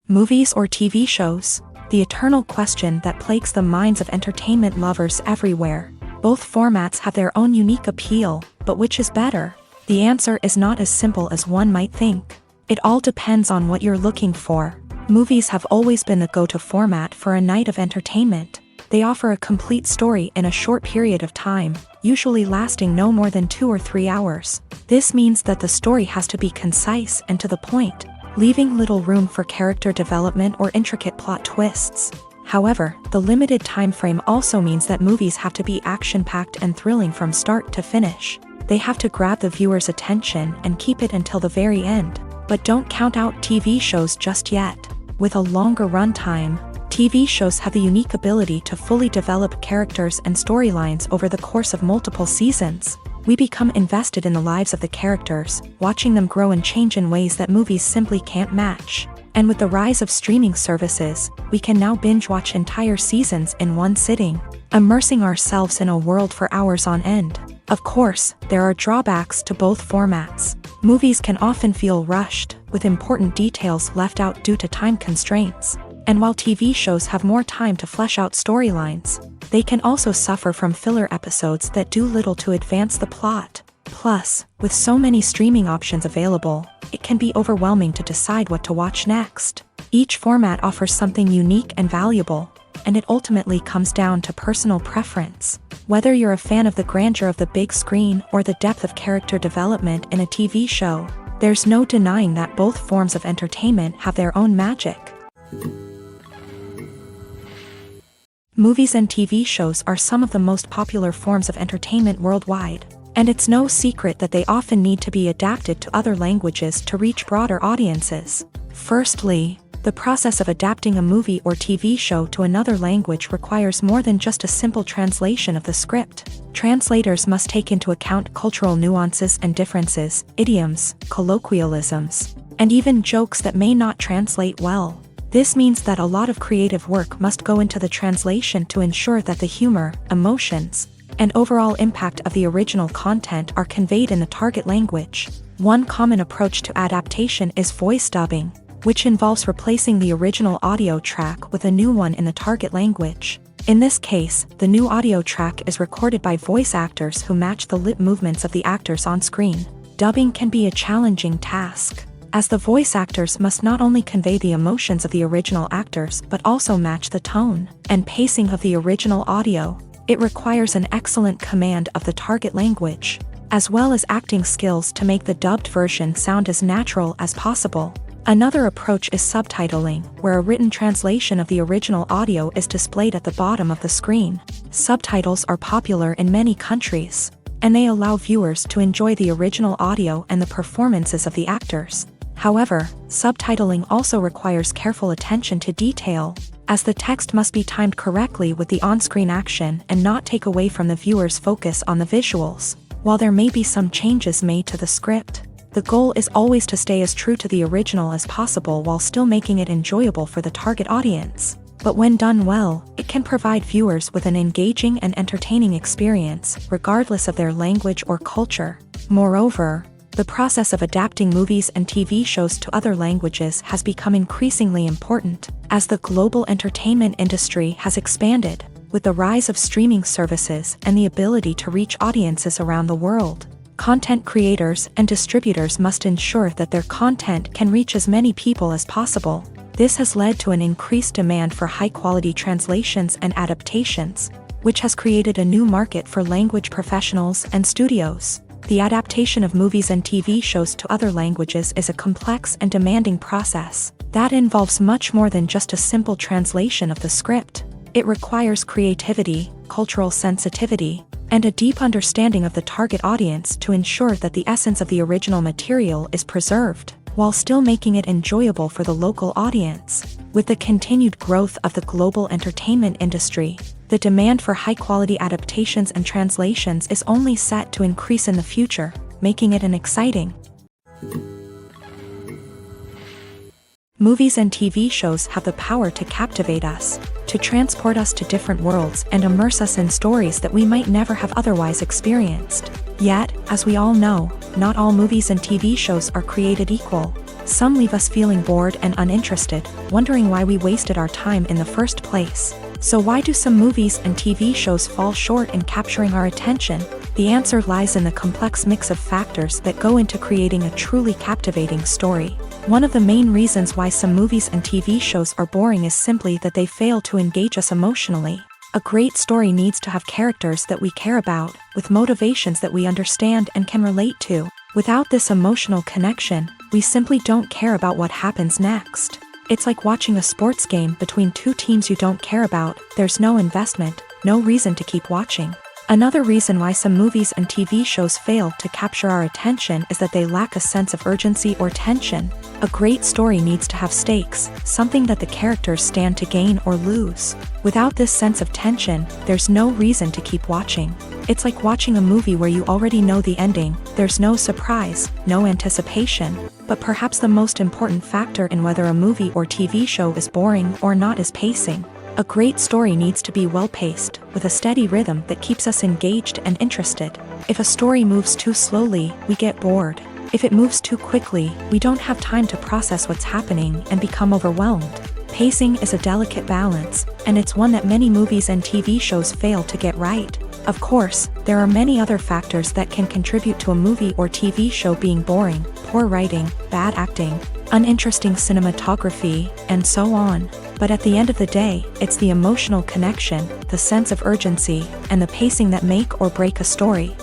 Movies or TV shows? The eternal question that plagues the minds of entertainment lovers everywhere. Both formats have their own unique appeal, but which is better? The answer is not as simple as one might think. It all depends on what you're looking for. Movies have always been the go-to format for a night of entertainment. They offer a complete story in a short period of time, usually lasting no more than 2 or 3 hours. This means that the story has to be concise and to the point, leaving little room for character development or intricate plot twists. However, the limited time frame also means that movies have to be action-packed and thrilling from start to finish. They have to grab the viewer's attention and keep it until the very end. But don't count out TV shows just yet. With a longer runtime, TV shows have the unique ability to fully develop characters and storylines over the course of multiple seasons. We become invested in the lives of the characters, watching them grow and change in ways that movies simply can't match. And with the rise of streaming services, we can now binge-watch entire seasons in one sitting, immersing ourselves in a world for hours on end. Of course, there are drawbacks to both formats. Movies can often feel rushed, with important details left out due to time constraints. And while TV shows have more time to flesh out storylines, they can also suffer from filler episodes that do little to advance the plot. Plus, with so many streaming options available, it can be overwhelming to decide what to watch next. Each format offers something unique and valuable, and it ultimately comes down to personal preference. Whether you're a fan of the grandeur of the big screen or the depth of character development in a TV show, there's no denying that both forms of entertainment have their own magic. Movies and TV shows are some of the most popular forms of entertainment worldwide, and it's no secret that they often need to be adapted to other languages to reach broader audiences. Firstly, the process of adapting a movie or TV show to another language requires more than just a simple translation of the script. Translators must take into account cultural nuances and differences, idioms, colloquialisms, and even jokes that may not translate well. This means that a lot of creative work must go into the translation to ensure that the humor, emotions, and overall impact of the original content are conveyed in the target language. One common approach to adaptation is voice dubbing, which involves replacing the original audio track with a new one in the target language. In this case, the new audio track is recorded by voice actors who match the lip movements of the actors on screen. Dubbing can be a challenging task, as the voice actors must not only convey the emotions of the original actors but also match the tone and pacing of the original audio. It requires an excellent command of the target language, as well as acting skills to make the dubbed version sound as natural as possible. Another approach is subtitling, where a written translation of the original audio is displayed at the bottom of the screen. Subtitles are popular in many countries, and they allow viewers to enjoy the original audio and the performances of the actors. However, subtitling also requires careful attention to detail, as the text must be timed correctly with the on-screen action and not take away from the viewer's focus on the visuals. While there may be some changes made to the script, the goal is always to stay as true to the original as possible while still making it enjoyable for the target audience. But when done well, it can provide viewers with an engaging and entertaining experience, regardless of their language or culture. Moreover, the process of adapting movies and TV shows to other languages has become increasingly important, as the global entertainment industry has expanded, with the rise of streaming services and the ability to reach audiences around the world. Content creators and distributors must ensure that their content can reach as many people as possible. This has led to an increased demand for high-quality translations and adaptations, which has created a new market for language professionals and studios. The adaptation of movies and TV shows to other languages is a complex and demanding process that involves much more than just a simple translation of the script. It requires creativity, cultural sensitivity, and a deep understanding of the target audience to ensure that the essence of the original material is preserved, while still making it enjoyable for the local audience. With the continued growth of the global entertainment industry, the demand for high-quality adaptations and translations is only set to increase in the future, making it an exciting. Movies and TV shows have the power to captivate us, to transport us to different worlds and immerse us in stories that we might never have otherwise experienced. Yet, as we all know, not all movies and TV shows are created equal. Some leave us feeling bored and uninterested, wondering why we wasted our time in the first place. So why do some movies and TV shows fall short in capturing our attention? The answer lies in the complex mix of factors that go into creating a truly captivating story. One of the main reasons why some movies and TV shows are boring is simply that they fail to engage us emotionally. A great story needs to have characters that we care about, with motivations that we understand and can relate to. Without this emotional connection, we simply don't care about what happens next. It's like watching a sports game between two teams you don't care about. There's no investment, no reason to keep watching. Another reason why some movies and TV shows fail to capture our attention is that they lack a sense of urgency or tension. A great story needs to have stakes, something that the characters stand to gain or lose. Without this sense of tension, there's no reason to keep watching. It's like watching a movie where you already know the ending. There's no surprise, no anticipation. But perhaps the most important factor in whether a movie or TV show is boring or not is pacing. A great story needs to be well-paced, with a steady rhythm that keeps us engaged and interested. If a story moves too slowly, we get bored. If it moves too quickly, we don't have time to process what's happening and become overwhelmed. Pacing is a delicate balance, and it's one that many movies and TV shows fail to get right. Of course, there are many other factors that can contribute to a movie or TV show being boring: poor writing, bad acting, uninteresting cinematography, and so on. But at the end of the day, it's the emotional connection, the sense of urgency, and the pacing that make or break a story.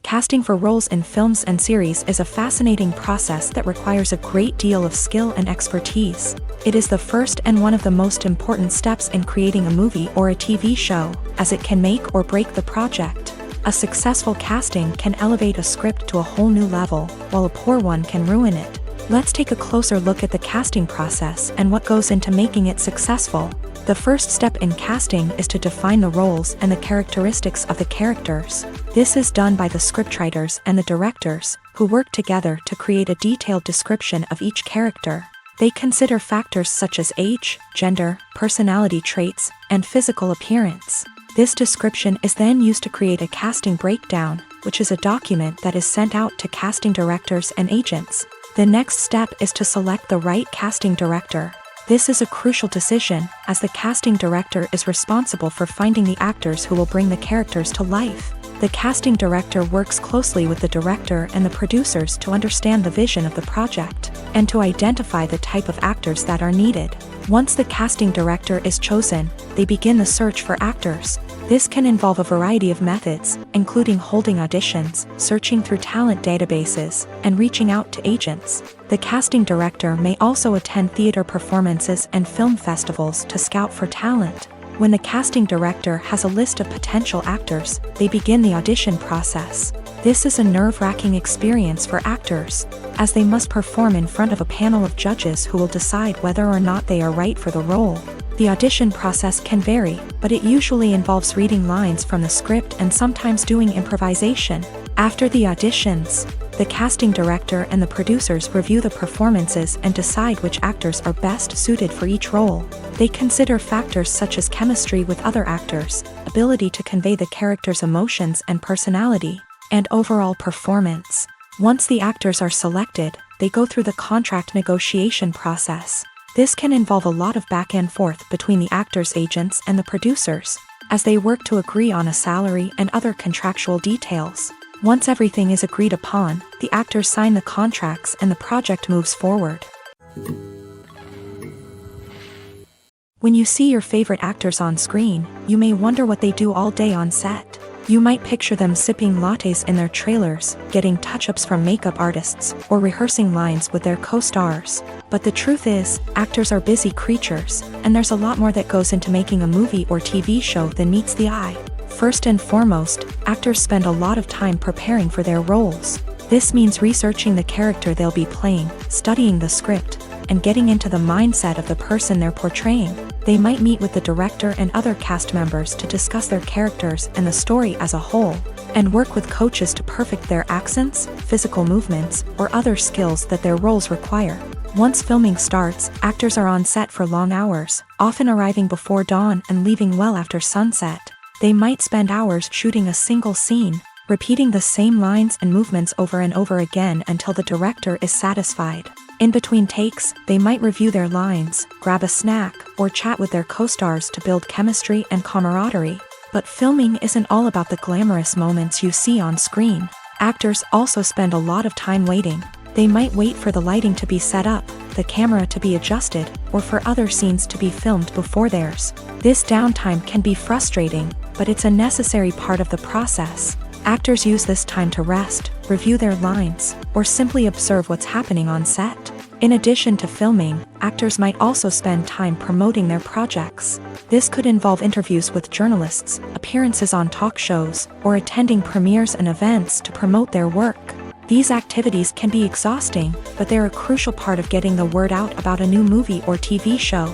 Casting for roles in films and series is a fascinating process that requires a great deal of skill and expertise. It is the first and one of the most important steps in creating a movie or a TV show, as it can make or break the project. A successful casting can elevate a script to a whole new level, while a poor one can ruin it. Let's take a closer look at the casting process and what goes into making it successful. The first step in casting is to define the roles and the characteristics of the characters. This is done by the scriptwriters and the directors, who work together to create a detailed description of each character. They consider factors such as age, gender, personality traits, and physical appearance. This description is then used to create a casting breakdown, which is a document that is sent out to casting directors and agents. The next step is to select the right casting director. This is a crucial decision, as the casting director is responsible for finding the actors who will bring the characters to life. The casting director works closely with the director and the producers to understand the vision of the project, and to identify the type of actors that are needed. Once the casting director is chosen, they begin the search for actors. This can involve a variety of methods, including holding auditions, searching through talent databases, and reaching out to agents. The casting director may also attend theater performances and film festivals to scout for talent. When the casting director has a list of potential actors, they begin the audition process. This is a nerve-wracking experience for actors, as they must perform in front of a panel of judges who will decide whether or not they are right for the role. The audition process can vary, but it usually involves reading lines from the script and sometimes doing improvisation. After the auditions, The casting director and the producers review the performances and decide which actors are best suited for each role. They consider factors such as chemistry with other actors, ability to convey the character's emotions and personality, and overall performance. Once the actors are selected, they go through the contract negotiation process. This can involve a lot of back and forth between the actors' agents and the producers, as they work to agree on a salary and other contractual details. Once everything is agreed upon, the actors sign the contracts and the project moves forward. When you see your favorite actors on screen, you may wonder what they do all day on set. You might picture them sipping lattes in their trailers, getting touch-ups from makeup artists, or rehearsing lines with their co-stars. But the truth is, actors are busy creatures, and there's a lot more that goes into making a movie or TV show than meets the eye. First and foremost, actors spend a lot of time preparing for their roles. This means researching the character they'll be playing, studying the script, and getting into the mindset of the person they're portraying. They might meet with the director and other cast members to discuss their characters and the story as a whole, and work with coaches to perfect their accents, physical movements, or other skills that their roles require. Once filming starts, actors are on set for long hours, often arriving before dawn and leaving well after sunset. They might spend hours shooting a single scene, repeating the same lines and movements over and over again until the director is satisfied. In between takes, they might review their lines, grab a snack, or chat with their co-stars to build chemistry and camaraderie. But filming isn't all about the glamorous moments you see on screen. Actors also spend a lot of time waiting. They might wait for the lighting to be set up, the camera to be adjusted, or for other scenes to be filmed before theirs. This downtime can be frustrating, but it's a necessary part of the process. Actors use this time to rest, review their lines, or simply observe what's happening on set. In addition to filming, actors might also spend time promoting their projects. This could involve interviews with journalists, appearances on talk shows, or attending premieres and events to promote their work. These activities can be exhausting, but they're a crucial part of getting the word out about a new movie or TV show.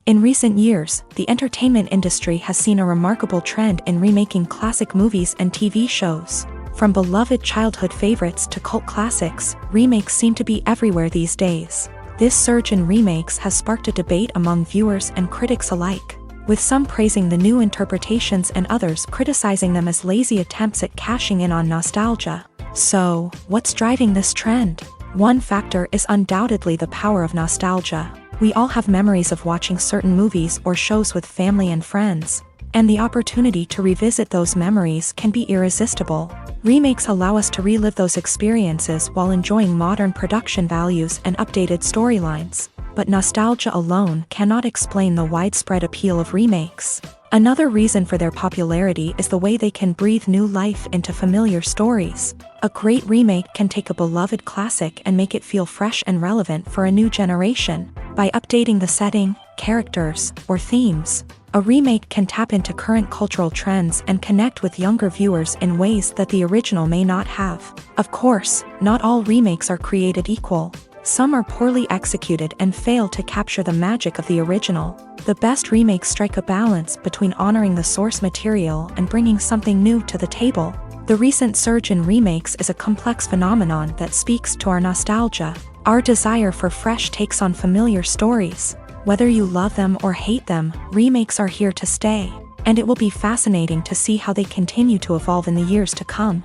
In recent years, the entertainment industry has seen a remarkable trend in remaking classic movies and TV shows. From beloved childhood favorites to cult classics, remakes seem to be everywhere these days. This surge in remakes has sparked a debate among viewers and critics alike, with some praising the new interpretations and others criticizing them as lazy attempts at cashing in on nostalgia. So, what's driving this trend? One factor is undoubtedly the power of nostalgia. We all have memories of watching certain movies or shows with family and friends, and the opportunity to revisit those memories can be irresistible. Remakes allow us to relive those experiences while enjoying modern production values and updated storylines. But nostalgia alone cannot explain the widespread appeal of remakes. Another reason for their popularity is the way they can breathe new life into familiar stories. A great remake can take a beloved classic and make it feel fresh and relevant for a new generation. By updating the setting, characters, or themes, a remake can tap into current cultural trends and connect with younger viewers in ways that the original may not have. Of course, not all remakes are created equal. Some are poorly executed and fail to capture the magic of the original. The best remakes strike a balance between honoring the source material and bringing something new to the table. The recent surge in remakes is a complex phenomenon that speaks to our nostalgia, our desire for fresh takes on familiar stories. Whether you love them or hate them, remakes are here to stay, and it will be fascinating to see how they continue to evolve in the years to come.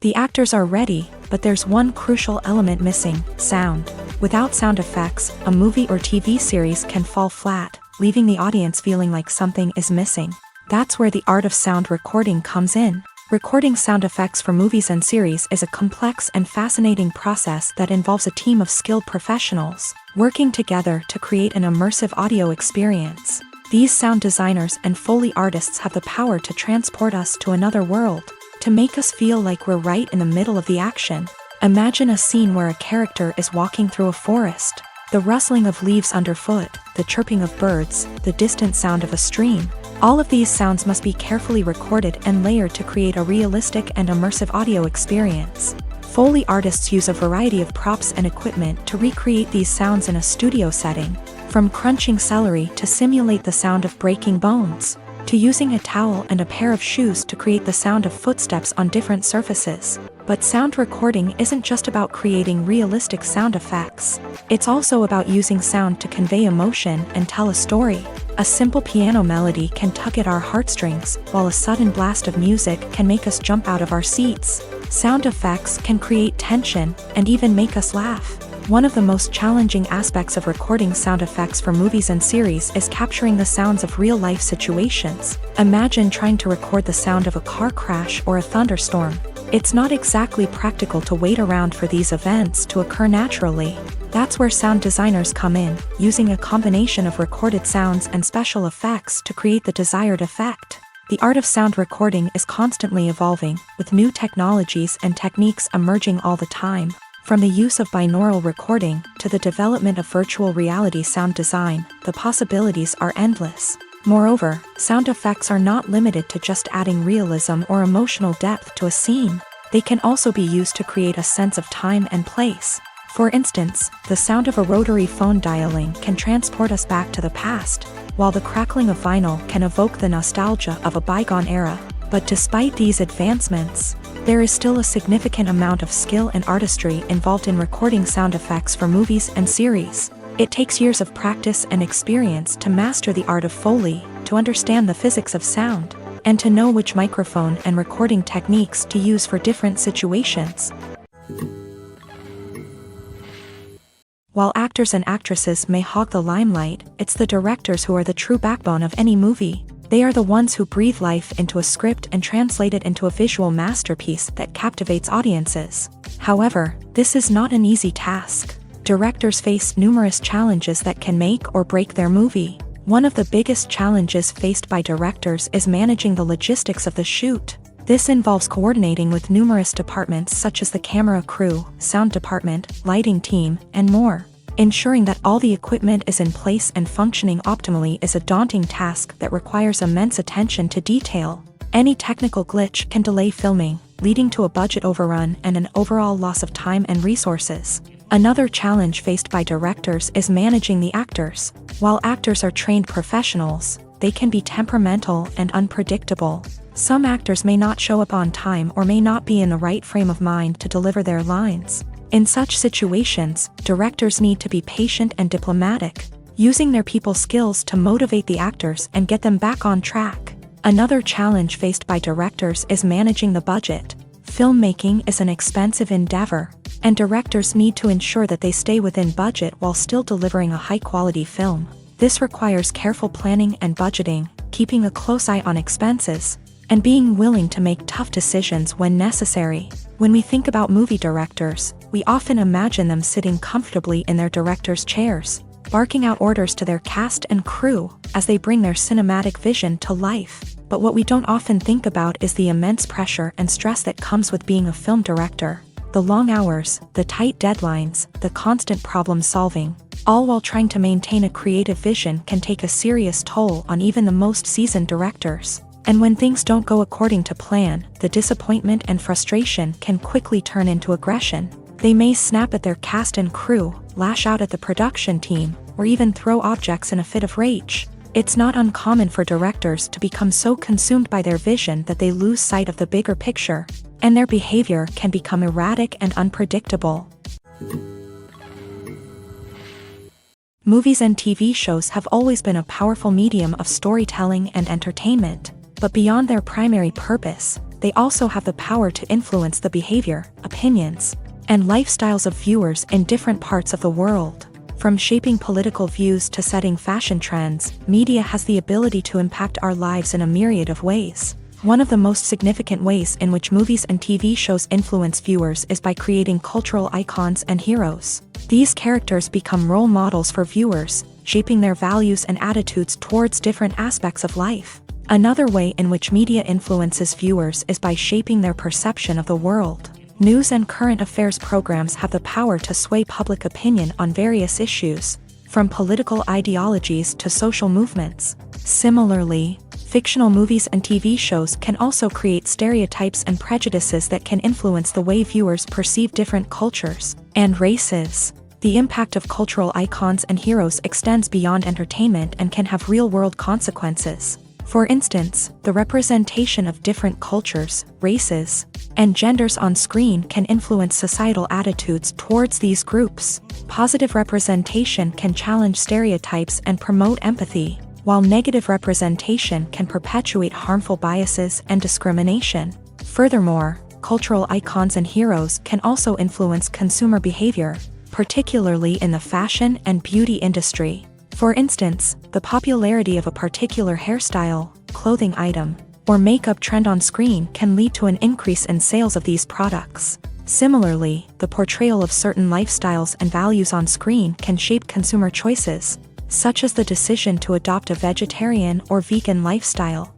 The actors are ready, but there's one crucial element missing: sound. Without sound effects, a movie or TV series can fall flat, leaving the audience feeling like something is missing. That's where the art of sound recording comes in. Recording sound effects for movies and series is a complex and fascinating process that involves a team of skilled professionals working together to create an immersive audio experience. These sound designers and Foley artists have the power to transport us to another world, to make us feel like we're right in the middle of the action. Imagine a scene where a character is walking through a forest. The rustling of leaves underfoot, the chirping of birds, the distant sound of a stream. All of these sounds must be carefully recorded and layered to create a realistic and immersive audio experience. Foley artists use a variety of props and equipment to recreate these sounds in a studio setting, from crunching celery to simulate the sound of breaking bones. to using a towel and a pair of shoes to create the sound of footsteps on different surfaces. But sound recording isn't just about creating realistic sound effects. It's also about using sound to convey emotion and tell a story. A simple piano melody can tug at our heartstrings, while a sudden blast of music can make us jump out of our seats. Sound effects can create tension and even make us laugh. One of the most challenging aspects of recording sound effects for movies and series is capturing the sounds of real-life situations. Imagine trying to record the sound of a car crash or a thunderstorm. It's not exactly practical to wait around for these events to occur naturally. That's where sound designers come in, using a combination of recorded sounds and special effects to create the desired effect. The art of sound recording is constantly evolving, with new technologies and techniques emerging all the time. From the use of binaural recording to the development of virtual reality sound design, the possibilities are endless. Moreover, sound effects are not limited to just adding realism or emotional depth to a scene. They can also be used to create a sense of time and place. For instance, the sound of a rotary phone dialing can transport us back to the past, while the crackling of vinyl can evoke the nostalgia of a bygone era. But despite these advancements, there is still a significant amount of skill and artistry involved in recording sound effects for movies and series. It takes years of practice and experience to master the art of Foley, to understand the physics of sound, and to know which microphone and recording techniques to use for different situations. While actors and actresses may hog the limelight, it's the directors who are the true backbone of any movie. They are the ones who breathe life into a script and translate it into a visual masterpiece that captivates audiences. However, this is not an easy task. Directors face numerous challenges that can make or break their movie. One of the biggest challenges faced by directors is managing the logistics of the shoot. This involves coordinating with numerous departments such as the camera crew, sound department, lighting team, and more. Ensuring that all the equipment is in place and functioning optimally is a daunting task that requires immense attention to detail. Any technical glitch can delay filming, leading to a budget overrun and an overall loss of time and resources. Another challenge faced by directors is managing the actors. While actors are trained professionals, they can be temperamental and unpredictable. Some actors may not show up on time or may not be in the right frame of mind to deliver their lines. In such situations, directors need to be patient and diplomatic, using their people skills to motivate the actors and get them back on track. Another challenge faced by directors is managing the budget. Filmmaking is an expensive endeavor, and directors need to ensure that they stay within budget while still delivering a high-quality film. This requires careful planning and budgeting, keeping a close eye on expenses, and being willing to make tough decisions when necessary. When we think about movie directors, we often imagine them sitting comfortably in their director's chairs, barking out orders to their cast and crew as they bring their cinematic vision to life. But what we don't often think about is the immense pressure and stress that comes with being a film director. The long hours, the tight deadlines, the constant problem solving, all while trying to maintain a creative vision can take a serious toll on even the most seasoned directors. And when things don't go according to plan, the disappointment and frustration can quickly turn into aggression. They may snap at their cast and crew, lash out at the production team, or even throw objects in a fit of rage. It's not uncommon for directors to become so consumed by their vision that they lose sight of the bigger picture, and their behavior can become erratic and unpredictable. Movies and TV shows have always been a powerful medium of storytelling and entertainment. But beyond their primary purpose, they also have the power to influence the behavior, opinions, and lifestyles of viewers in different parts of the world. From shaping political views to setting fashion trends, media has the ability to impact our lives in a myriad of ways. One of the most significant ways in which movies and TV shows influence viewers is by creating cultural icons and heroes. These characters become role models for viewers, shaping their values and attitudes towards different aspects of life. Another way in which media influences viewers is by shaping their perception of the world. News and current affairs programs have the power to sway public opinion on various issues, from political ideologies to social movements. Similarly, fictional movies and TV shows can also create stereotypes and prejudices that can influence the way viewers perceive different cultures and races. The impact of cultural icons and heroes extends beyond entertainment and can have real-world consequences. For instance, the representation of different cultures, races, and genders on screen can influence societal attitudes towards these groups. Positive representation can challenge stereotypes and promote empathy, while negative representation can perpetuate harmful biases and discrimination. Furthermore, cultural icons and heroes can also influence consumer behavior, particularly in the fashion and beauty industry. For instance, the popularity of a particular hairstyle, clothing item, or makeup trend on screen can lead to an increase in sales of these products. Similarly, the portrayal of certain lifestyles and values on screen can shape consumer choices, such as the decision to adopt a vegetarian or vegan lifestyle.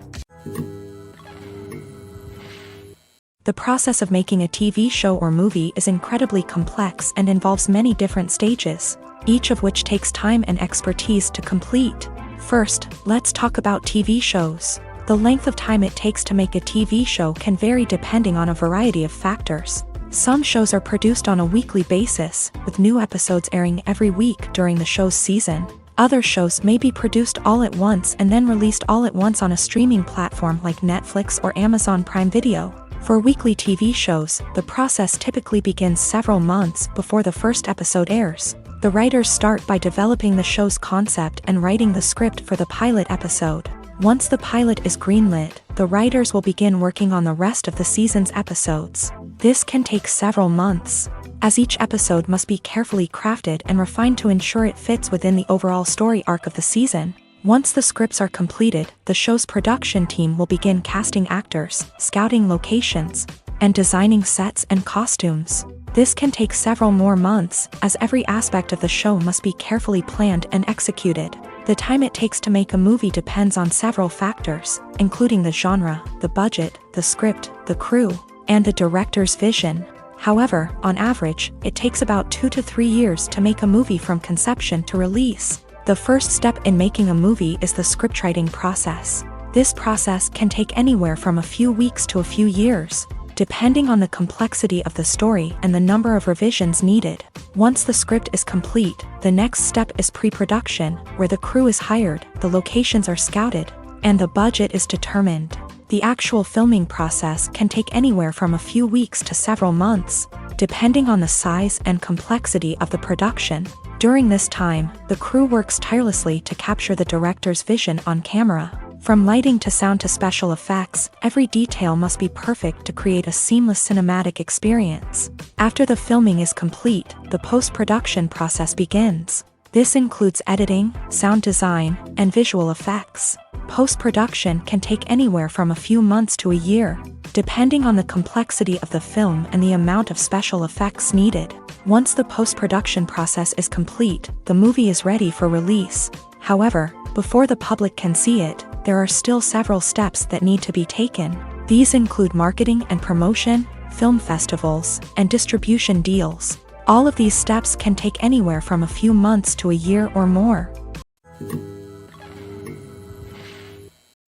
The process of making a TV show or movie is incredibly complex and involves many different stages, each of which takes time and expertise to complete. First, let's talk about TV shows. The length of time it takes to make a TV show can vary depending on a variety of factors. Some shows are produced on a weekly basis, with new episodes airing every week during the show's season. Other shows may be produced all at once and then released all at once on a streaming platform like Netflix or Amazon Prime Video. For weekly TV shows, the process typically begins several months before the first episode airs. The writers start by developing the show's concept and writing the script for the pilot episode. Once the pilot is greenlit, the writers will begin working on the rest of the season's episodes. This can take several months, as each episode must be carefully crafted and refined to ensure it fits within the overall story arc of the season. Once the scripts are completed, the show's production team will begin casting actors, scouting locations, and designing sets and costumes. This can take several more months, as every aspect of the show must be carefully planned and executed. The time it takes to make a movie depends on several factors, including the genre, the budget, the script, the crew, and the director's vision. However, on average, it takes about 2 to 3 years to make a movie from conception to release. The first step in making a movie is the scriptwriting process. This process can take anywhere from a few weeks to a few years, depending on the complexity of the story and the number of revisions needed. Once the script is complete, the next step is pre-production, where the crew is hired, the locations are scouted, and the budget is determined. The actual filming process can take anywhere from a few weeks to several months, depending on the size and complexity of the production. During this time, the crew works tirelessly to capture the director's vision on camera. From lighting to sound to special effects, every detail must be perfect to create a seamless cinematic experience. After the filming is complete, the post-production process begins. This includes editing, sound design, and visual effects. Post-production can take anywhere from a few months to a year, depending on the complexity of the film and the amount of special effects needed. Once the post-production process is complete, the movie is ready for release. However, before the public can see it, there are still several steps that need to be taken. These include marketing and promotion, film festivals, and distribution deals. All of these steps can take anywhere from a few months to a year or more.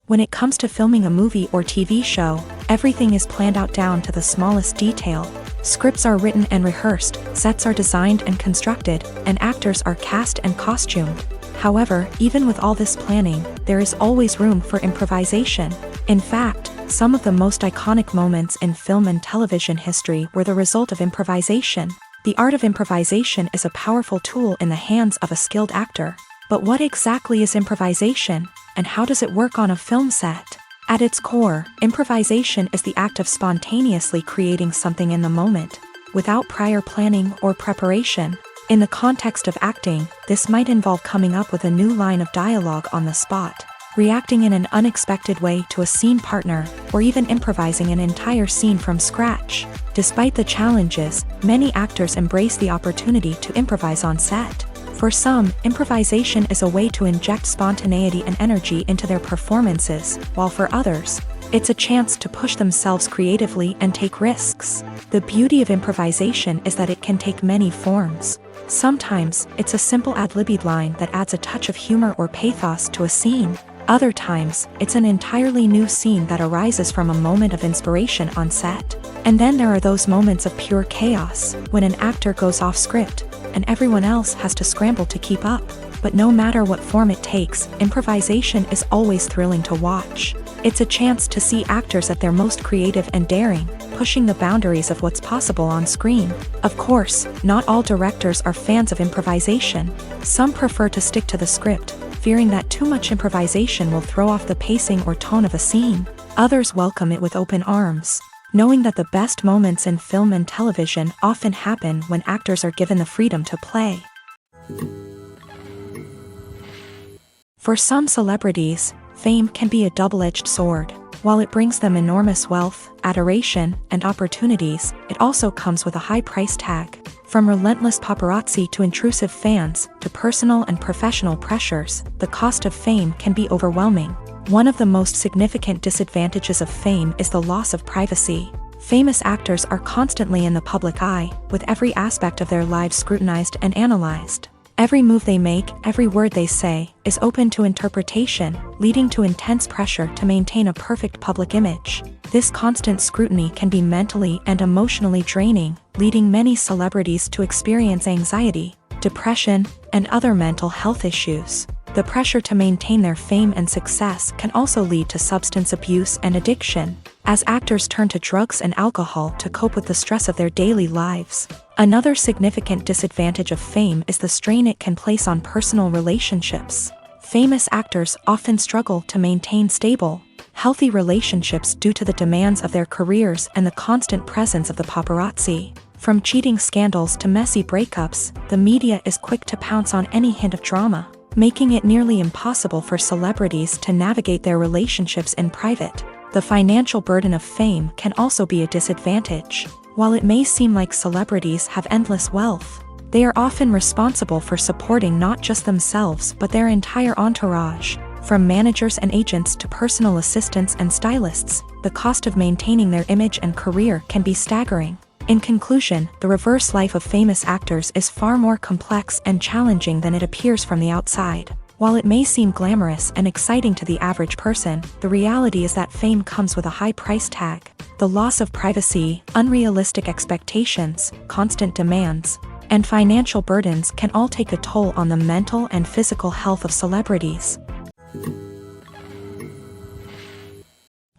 When it comes to filming a movie or TV show, everything is planned out down to the smallest detail. Scripts are written and rehearsed, sets are designed and constructed, and actors are cast and costumed. However, even with all this planning, there is always room for improvisation. In fact, some of the most iconic moments in film and television history were the result of improvisation. The art of improvisation is a powerful tool in the hands of a skilled actor. But what exactly is improvisation, and how does it work on a film set? At its core, improvisation is the act of spontaneously creating something in the moment, without prior planning or preparation. In the context of acting, this might involve coming up with a new line of dialogue on the spot, reacting in an unexpected way to a scene partner, or even improvising an entire scene from scratch. Despite the challenges, many actors embrace the opportunity to improvise on set. For some, improvisation is a way to inject spontaneity and energy into their performances, while for others, it's a chance to push themselves creatively and take risks. The beauty of improvisation is that it can take many forms. Sometimes, it's a simple ad-libbed line that adds a touch of humor or pathos to a scene. Other times, it's an entirely new scene that arises from a moment of inspiration on set. And then there are those moments of pure chaos, when an actor goes off script, and everyone else has to scramble to keep up. But no matter what form it takes, improvisation is always thrilling to watch. It's a chance to see actors at their most creative and daring, pushing the boundaries of what's possible on screen. Of course, not all directors are fans of improvisation. Some prefer to stick to the script, fearing that too much improvisation will throw off the pacing or tone of a scene. Others welcome it with open arms, knowing that the best moments in film and television often happen when actors are given the freedom to play. For some celebrities, fame can be a double-edged sword. While it brings them enormous wealth, adoration, and opportunities, it also comes with a high price tag. From relentless paparazzi to intrusive fans, to personal and professional pressures, the cost of fame can be overwhelming. One of the most significant disadvantages of fame is the loss of privacy. Famous actors are constantly in the public eye, with every aspect of their lives scrutinized and analyzed. Every move they make, every word they say, is open to interpretation, leading to intense pressure to maintain a perfect public image. This constant scrutiny can be mentally and emotionally draining, leading many celebrities to experience anxiety, depression, and other mental health issues. The pressure to maintain their fame and success can also lead to substance abuse and addiction, as actors turn to drugs and alcohol to cope with the stress of their daily lives. Another significant disadvantage of fame is the strain it can place on personal relationships. Famous actors often struggle to maintain stable, healthy relationships due to the demands of their careers and the constant presence of the paparazzi. From cheating scandals to messy breakups, the media is quick to pounce on any hint of drama, making it nearly impossible for celebrities to navigate their relationships in private. The financial burden of fame can also be a disadvantage. While it may seem like celebrities have endless wealth, they are often responsible for supporting not just themselves but their entire entourage. From managers and agents to personal assistants and stylists, the cost of maintaining their image and career can be staggering. In conclusion, the reverse life of famous actors is far more complex and challenging than it appears from the outside. While it may seem glamorous and exciting to the average person, the reality is that fame comes with a high price tag. The loss of privacy, unrealistic expectations, constant demands, and financial burdens can all take a toll on the mental and physical health of celebrities.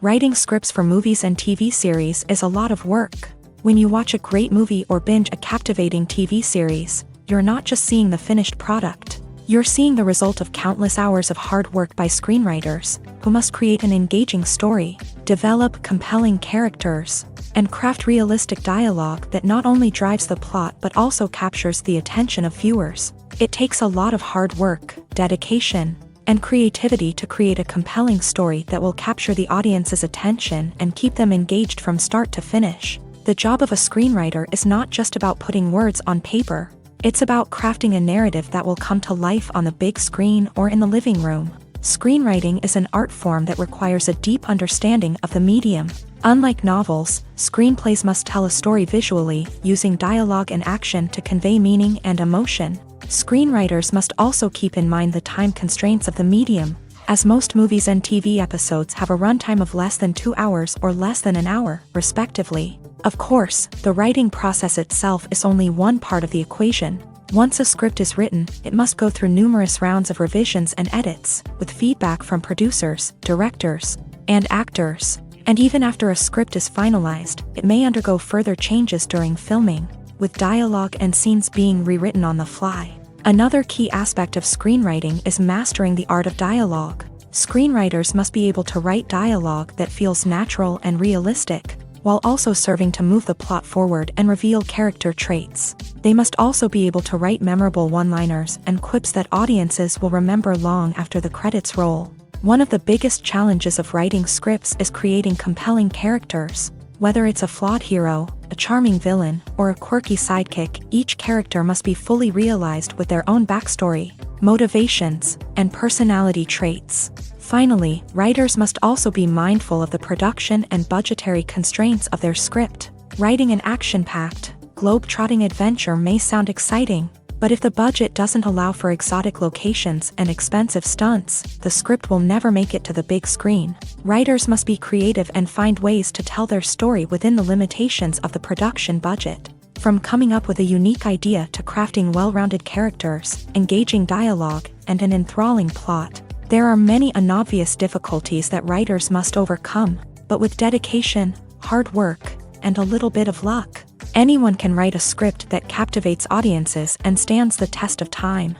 Writing scripts for movies and TV series is a lot of work. When you watch a great movie or binge a captivating TV series, you're not just seeing the finished product. You're seeing the result of countless hours of hard work by screenwriters, who must create an engaging story, develop compelling characters, and craft realistic dialogue that not only drives the plot but also captures the attention of viewers. It takes a lot of hard work, dedication, and creativity to create a compelling story that will capture the audience's attention and keep them engaged from start to finish. The job of a screenwriter is not just about putting words on paper. It's about crafting a narrative that will come to life on the big screen or in the living room. Screenwriting is an art form that requires a deep understanding of the medium. Unlike novels, screenplays must tell a story visually, using dialogue and action to convey meaning and emotion. Screenwriters must also keep in mind the time constraints of the medium, as most movies and TV episodes have a runtime of less than 2 hours or less than an hour, respectively. Of course, the writing process itself is only one part of the equation. Once a script is written, it must go through numerous rounds of revisions and edits, with feedback from producers, directors, and actors. And even after a script is finalized, it may undergo further changes during filming, with dialogue and scenes being rewritten on the fly. Another key aspect of screenwriting is mastering the art of dialogue. Screenwriters must be able to write dialogue that feels natural and realistic, while also serving to move the plot forward and reveal character traits. They must also be able to write memorable one-liners and quips that audiences will remember long after the credits roll. One of the biggest challenges of writing scripts is creating compelling characters. Whether it's a flawed hero, a charming villain, or a quirky sidekick, each character must be fully realized with their own backstory, motivations, and personality traits. Finally, writers must also be mindful of the production and budgetary constraints of their script. Writing an action-packed, globe-trotting adventure may sound exciting, but if the budget doesn't allow for exotic locations and expensive stunts, the script will never make it to the big screen. Writers must be creative and find ways to tell their story within the limitations of the production budget. From coming up with a unique idea to crafting well-rounded characters, engaging dialogue, and an enthralling plot, there are many unobvious difficulties that writers must overcome, but with dedication, hard work, and a little bit of luck, anyone can write a script that captivates audiences and stands the test of time.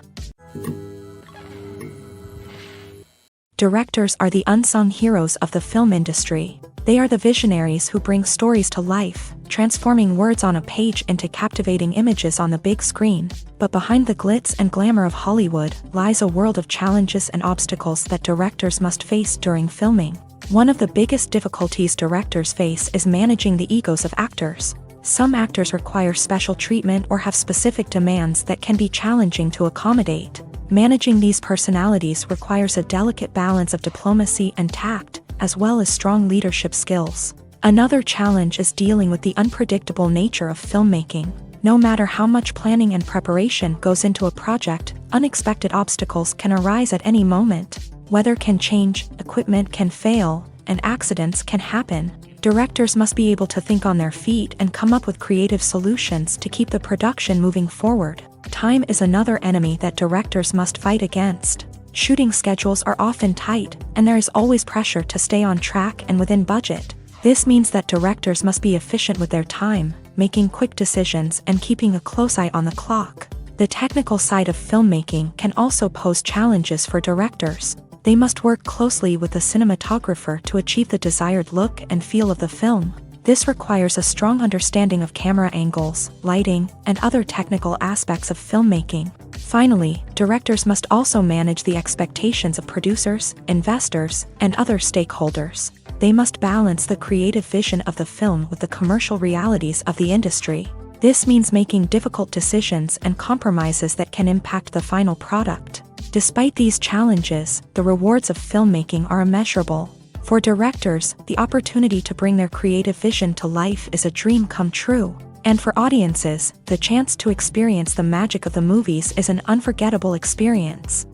Directors are the unsung heroes of the film industry. They are the visionaries who bring stories to life, transforming words on a page into captivating images on the big screen. But behind the glitz and glamour of Hollywood lies a world of challenges and obstacles that directors must face during filming. One of the biggest difficulties directors face is managing the egos of actors. Some actors require special treatment or have specific demands that can be challenging to accommodate. Managing these personalities requires a delicate balance of diplomacy and tact, as well as strong leadership skills. Another challenge is dealing with the unpredictable nature of filmmaking. No matter how much planning and preparation goes into a project, unexpected obstacles can arise at any moment. Weather can change, equipment can fail, and accidents can happen. Directors must be able to think on their feet and come up with creative solutions to keep the production moving forward. Time is another enemy that directors must fight against. Shooting schedules are often tight, and there is always pressure to stay on track and within budget. This means that directors must be efficient with their time, making quick decisions and keeping a close eye on the clock. The technical side of filmmaking can also pose challenges for directors. They must work closely with the cinematographer to achieve the desired look and feel of the film. This requires a strong understanding of camera angles, lighting, and other technical aspects of filmmaking. Finally, directors must also manage the expectations of producers, investors, and other stakeholders. They must balance the creative vision of the film with the commercial realities of the industry. This means making difficult decisions and compromises that can impact the final product. Despite these challenges, the rewards of filmmaking are immeasurable. For directors, the opportunity to bring their creative vision to life is a dream come true. And for audiences, the chance to experience the magic of the movies is an unforgettable experience.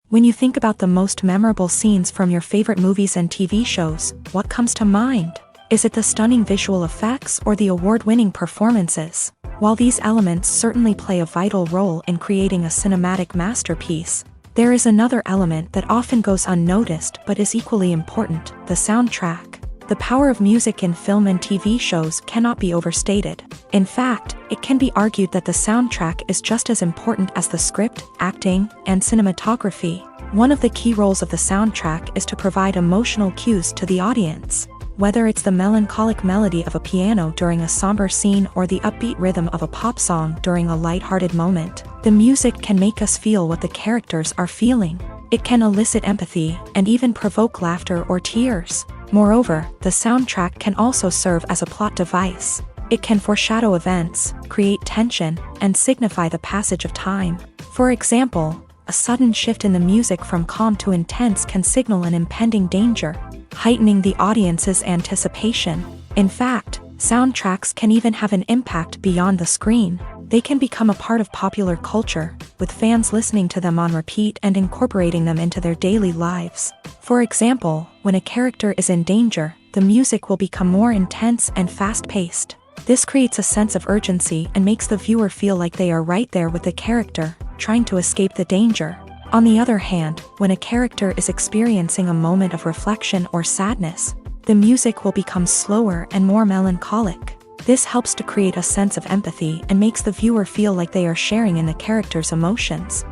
When you think about the most memorable scenes from your favorite movies and TV shows, what comes to mind? Is it the stunning visual effects or the award-winning performances? While these elements certainly play a vital role in creating a cinematic masterpiece, there is another element that often goes unnoticed but is equally important: the soundtrack. The power of music in film and TV shows cannot be overstated. In fact, it can be argued that the soundtrack is just as important as the script, acting, and cinematography. One of the key roles of the soundtrack is to provide emotional cues to the audience. Whether it's the melancholic melody of a piano during a somber scene or the upbeat rhythm of a pop song during a lighthearted moment, the music can make us feel what the characters are feeling. It can elicit empathy and even provoke laughter or tears. Moreover, the soundtrack can also serve as a plot device. It can foreshadow events, create tension, and signify the passage of time. For example, a sudden shift in the music from calm to intense can signal an impending danger, heightening the audience's anticipation. In fact, soundtracks can even have an impact beyond the screen. They can become a part of popular culture, with fans listening to them on repeat and incorporating them into their daily lives. For example, when a character is in danger, the music will become more intense and fast-paced. This creates a sense of urgency and makes the viewer feel like they are right there with the character, trying to escape the danger. On the other hand, when a character is experiencing a moment of reflection or sadness, the music will become slower and more melancholic. This helps to create a sense of empathy and makes the viewer feel like they are sharing in the character's emotions.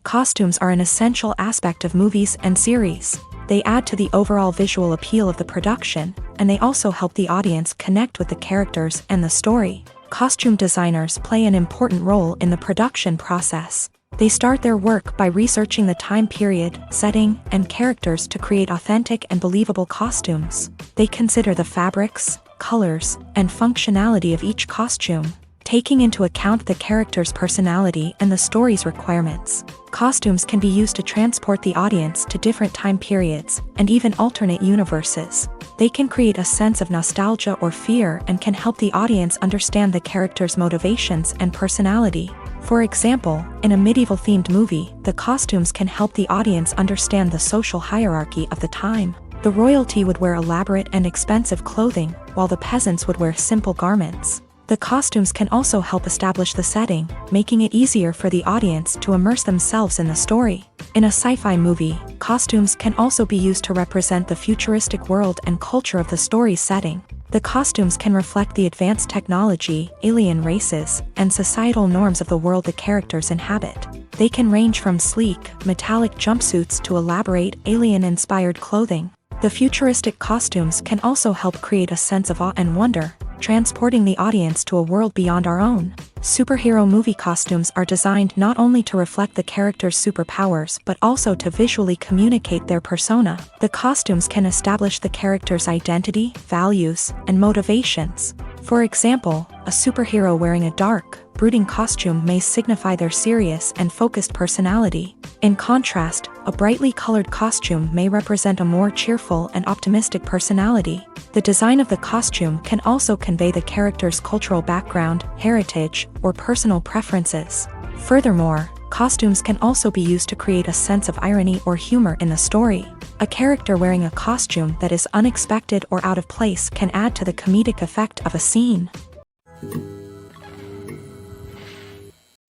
Costumes are an essential aspect of movies and series. They add to the overall visual appeal of the production, and they also help the audience connect with the characters and the story. Costume designers play an important role in the production process. They start their work by researching the time period, setting, and characters to create authentic and believable costumes. They consider the fabrics, colors, and functionality of each costume, taking into account the character's personality and the story's requirements. Costumes can be used to transport the audience to different time periods and even alternate universes. They can create a sense of nostalgia or fear and can help the audience understand the character's motivations and personality. For example, in a medieval-themed movie, the costumes can help the audience understand the social hierarchy of the time. The royalty would wear elaborate and expensive clothing, while the peasants would wear simple garments. The costumes can also help establish the setting, making it easier for the audience to immerse themselves in the story. In a sci-fi movie, costumes can also be used to represent the futuristic world and culture of the story's setting. The costumes can reflect the advanced technology, alien races, and societal norms of the world the characters inhabit. They can range from sleek, metallic jumpsuits to elaborate, alien-inspired clothing. The futuristic costumes can also help create a sense of awe and wonder, transporting the audience to a world beyond our own. Superhero movie costumes are designed not only to reflect the character's superpowers but also to visually communicate their persona. The costumes can establish the character's identity, values, and motivations. For example, a superhero wearing a dark, brooding costume may signify their serious and focused personality. In contrast, a brightly colored costume may represent a more cheerful and optimistic personality. The design of the costume can also convey the character's cultural background, heritage, or personal preferences. Furthermore, costumes can also be used to create a sense of irony or humor in the story. A character wearing a costume that is unexpected or out of place can add to the comedic effect of a scene.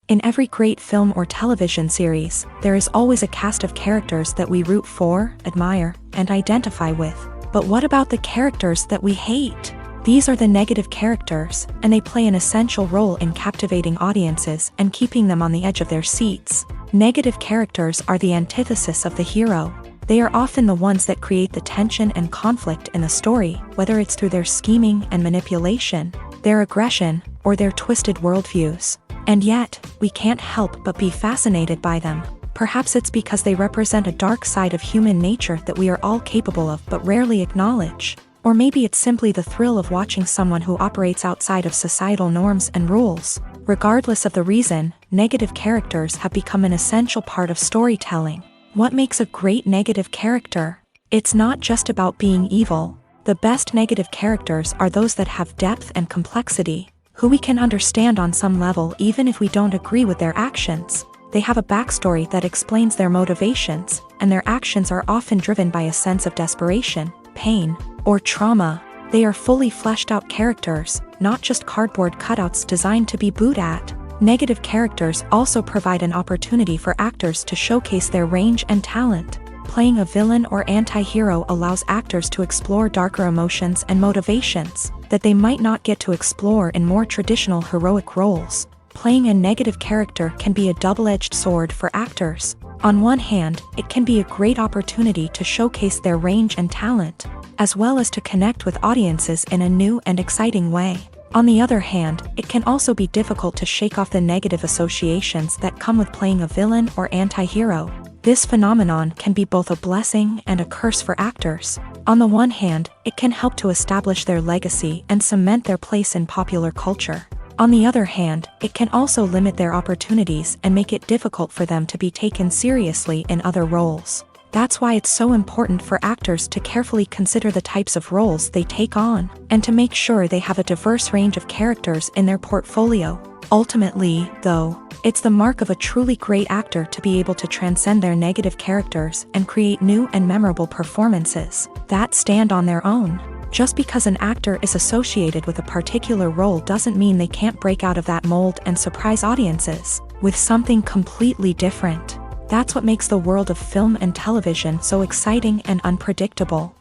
In every great film or television series, there is always a cast of characters that we root for, admire, and identify with. But what about the characters that we hate? These are the negative characters, and they play an essential role in captivating audiences and keeping them on the edge of their seats. Negative characters are the antithesis of the hero. They are often the ones that create the tension and conflict in the story, whether it's through their scheming and manipulation, their aggression, or their twisted worldviews. And yet, we can't help but be fascinated by them. Perhaps it's because they represent a dark side of human nature that we are all capable of but rarely acknowledge. Or maybe it's simply the thrill of watching someone who operates outside of societal norms and rules. Regardless of the reason, negative characters have become an essential part of storytelling. What makes a great negative character? It's not just about being evil. The best negative characters are those that have depth and complexity, who we can understand on some level even if we don't agree with their actions. They have a backstory that explains their motivations, and their actions are often driven by a sense of desperation, pain, or trauma. They are fully fleshed out characters, not just cardboard cutouts designed to be booed at. Negative characters also provide an opportunity for actors to showcase their range and talent. Playing a villain or anti-hero allows actors to explore darker emotions and motivations that they might not get to explore in more traditional heroic roles. Playing a negative character can be a double-edged sword for actors. On one hand, it can be a great opportunity to showcase their range and talent, as well as to connect with audiences in a new and exciting way. On the other hand, it can also be difficult to shake off the negative associations that come with playing a villain or anti-hero. This phenomenon can be both a blessing and a curse for actors. On the one hand, it can help to establish their legacy and cement their place in popular culture. On the other hand, it can also limit their opportunities and make it difficult for them to be taken seriously in other roles. That's why it's so important for actors to carefully consider the types of roles they take on, and to make sure they have a diverse range of characters in their portfolio. Ultimately, though, it's the mark of a truly great actor to be able to transcend their negative characters and create new and memorable performances that stand on their own. Just because an actor is associated with a particular role doesn't mean they can't break out of that mold and surprise audiences with something completely different. That's what makes the world of film and television so exciting and unpredictable.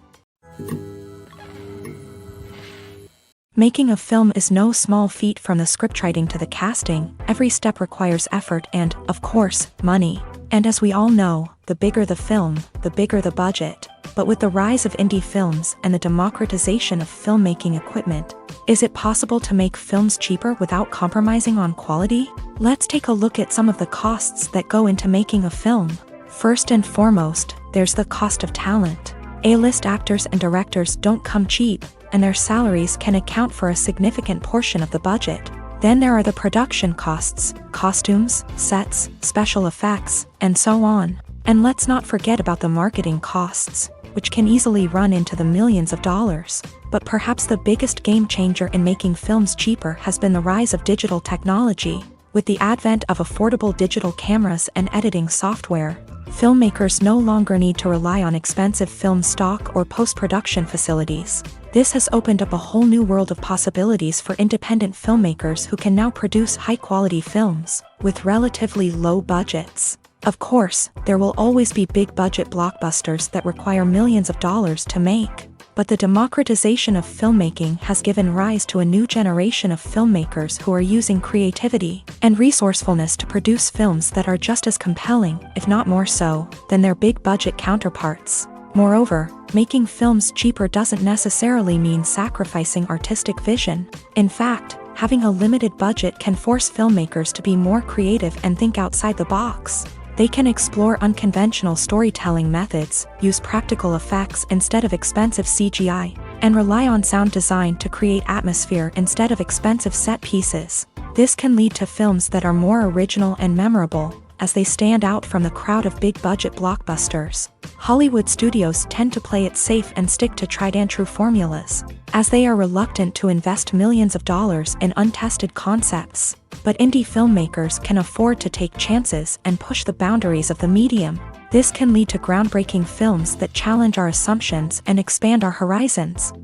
Making a film is no small feat. From the scriptwriting to the casting, every step requires effort and, of course, money. And as we all know, the bigger the film, the bigger the budget. But with the rise of indie films and the democratization of filmmaking equipment, is it possible to make films cheaper without compromising on quality? Let's take a look at some of the costs that go into making a film. First and foremost, there's the cost of talent. A-list actors and directors don't come cheap, and their salaries can account for a significant portion of the budget. Then there are the production costs, costumes, sets, special effects, and so on. And let's not forget about the marketing costs, which can easily run into the millions of dollars. But perhaps the biggest game changer in making films cheaper has been the rise of digital technology. With the advent of affordable digital cameras and editing software, Filmmakers no longer need to rely on expensive film stock or post-production facilities. This has opened up a whole new world of possibilities for independent filmmakers who can now produce high-quality films with relatively low budgets. Of course, there will always be big-budget blockbusters that require millions of dollars to make. But the democratization of filmmaking has given rise to a new generation of filmmakers who are using creativity and resourcefulness to produce films that are just as compelling, if not more so, than their big-budget counterparts. Moreover, making films cheaper doesn't necessarily mean sacrificing artistic vision. In fact, having a limited budget can force filmmakers to be more creative and think outside the box. They can explore unconventional storytelling methods, use practical effects instead of expensive CGI, and rely on sound design to create atmosphere instead of expensive set pieces. This can lead to films that are more original and memorable, as they stand out from the crowd of big-budget blockbusters. Hollywood studios tend to play it safe and stick to tried-and-true formulas, as they are reluctant to invest millions of dollars in untested concepts. But indie filmmakers can afford to take chances and push the boundaries of the medium. This can lead to groundbreaking films that challenge our assumptions and expand our horizons.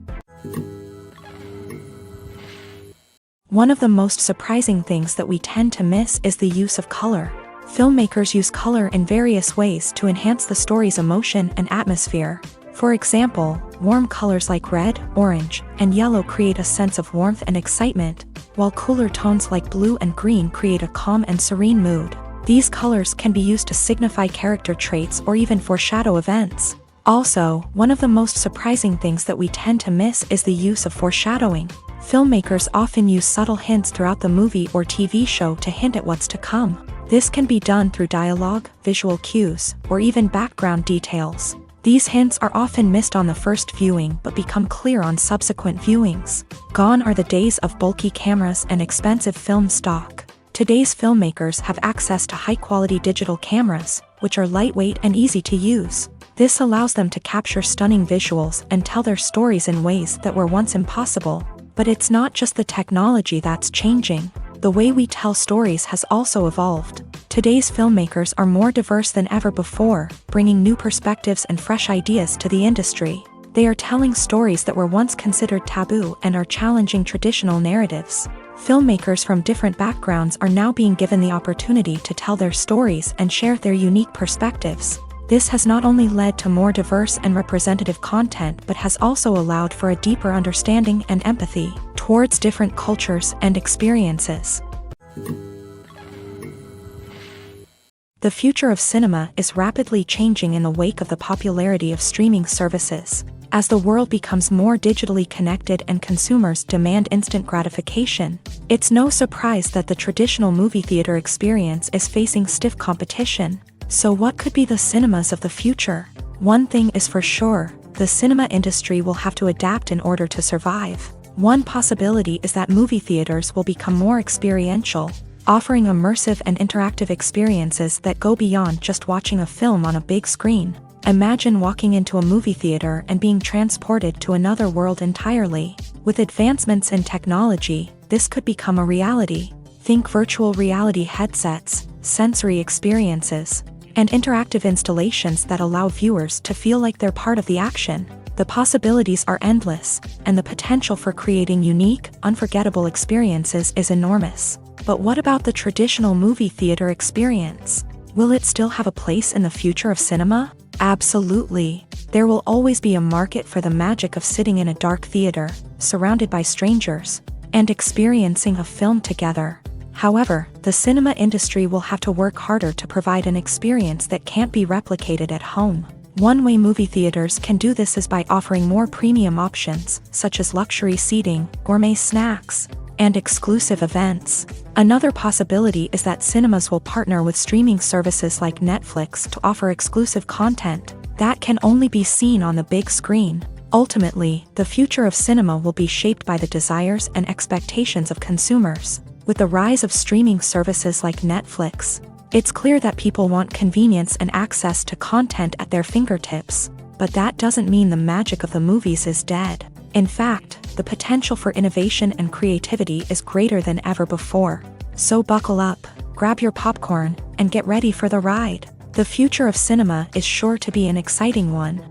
One of the most surprising things that we tend to miss is the use of color. Filmmakers use color in various ways to enhance the story's emotion and atmosphere. For example, warm colors like red, orange, and yellow create a sense of warmth and excitement, while cooler tones like blue and green create a calm and serene mood. These colors can be used to signify character traits or even foreshadow events. Also, one of the most surprising things that we tend to miss is the use of foreshadowing. Filmmakers often use subtle hints throughout the movie or TV show to hint at what's to come. This can be done through dialogue, visual cues, or even background details. These hints are often missed on the first viewing but become clear on subsequent viewings. Gone are the days of bulky cameras and expensive film stock. Today's filmmakers have access to high-quality digital cameras, which are lightweight and easy to use. This allows them to capture stunning visuals and tell their stories in ways that were once impossible. But it's not just the technology that's changing. The way we tell stories has also evolved. Today's filmmakers are more diverse than ever before, bringing new perspectives and fresh ideas to the industry. They are telling stories that were once considered taboo and are challenging traditional narratives. Filmmakers from different backgrounds are now being given the opportunity to tell their stories and share their unique perspectives. This has not only led to more diverse and representative content but has also allowed for a deeper understanding and empathy towards different cultures and experiences. The future of cinema is rapidly changing in the wake of the popularity of streaming services. As the world becomes more digitally connected and consumers demand instant gratification, it's no surprise that the traditional movie theater experience is facing stiff competition. So what could be the cinemas of the future? One thing is for sure, the cinema industry will have to adapt in order to survive. One possibility is that movie theaters will become more experiential, offering immersive and interactive experiences that go beyond just watching a film on a big screen. Imagine walking into a movie theater and being transported to another world entirely. With advancements in technology, this could become a reality. Think virtual reality headsets, sensory experiences, and interactive installations that allow viewers to feel like they're part of the action. The possibilities are endless, and the potential for creating unique, unforgettable experiences is enormous. But what about the traditional movie theater experience? Will it still have a place in the future of cinema? Absolutely. There will always be a market for the magic of sitting in a dark theater, surrounded by strangers, and experiencing a film together. However, the cinema industry will have to work harder to provide an experience that can't be replicated at home. One way movie theaters can do this is by offering more premium options, such as luxury seating, gourmet snacks, and exclusive events. Another possibility is that cinemas will partner with streaming services like Netflix to offer exclusive content that can only be seen on the big screen. Ultimately, the future of cinema will be shaped by the desires and expectations of consumers. With the rise of streaming services like Netflix, it's clear that people want convenience and access to content at their fingertips. But that doesn't mean the magic of the movies is dead. In fact, the potential for innovation and creativity is greater than ever before. So buckle up, grab your popcorn, and get ready for the ride. The future of cinema is sure to be an exciting one.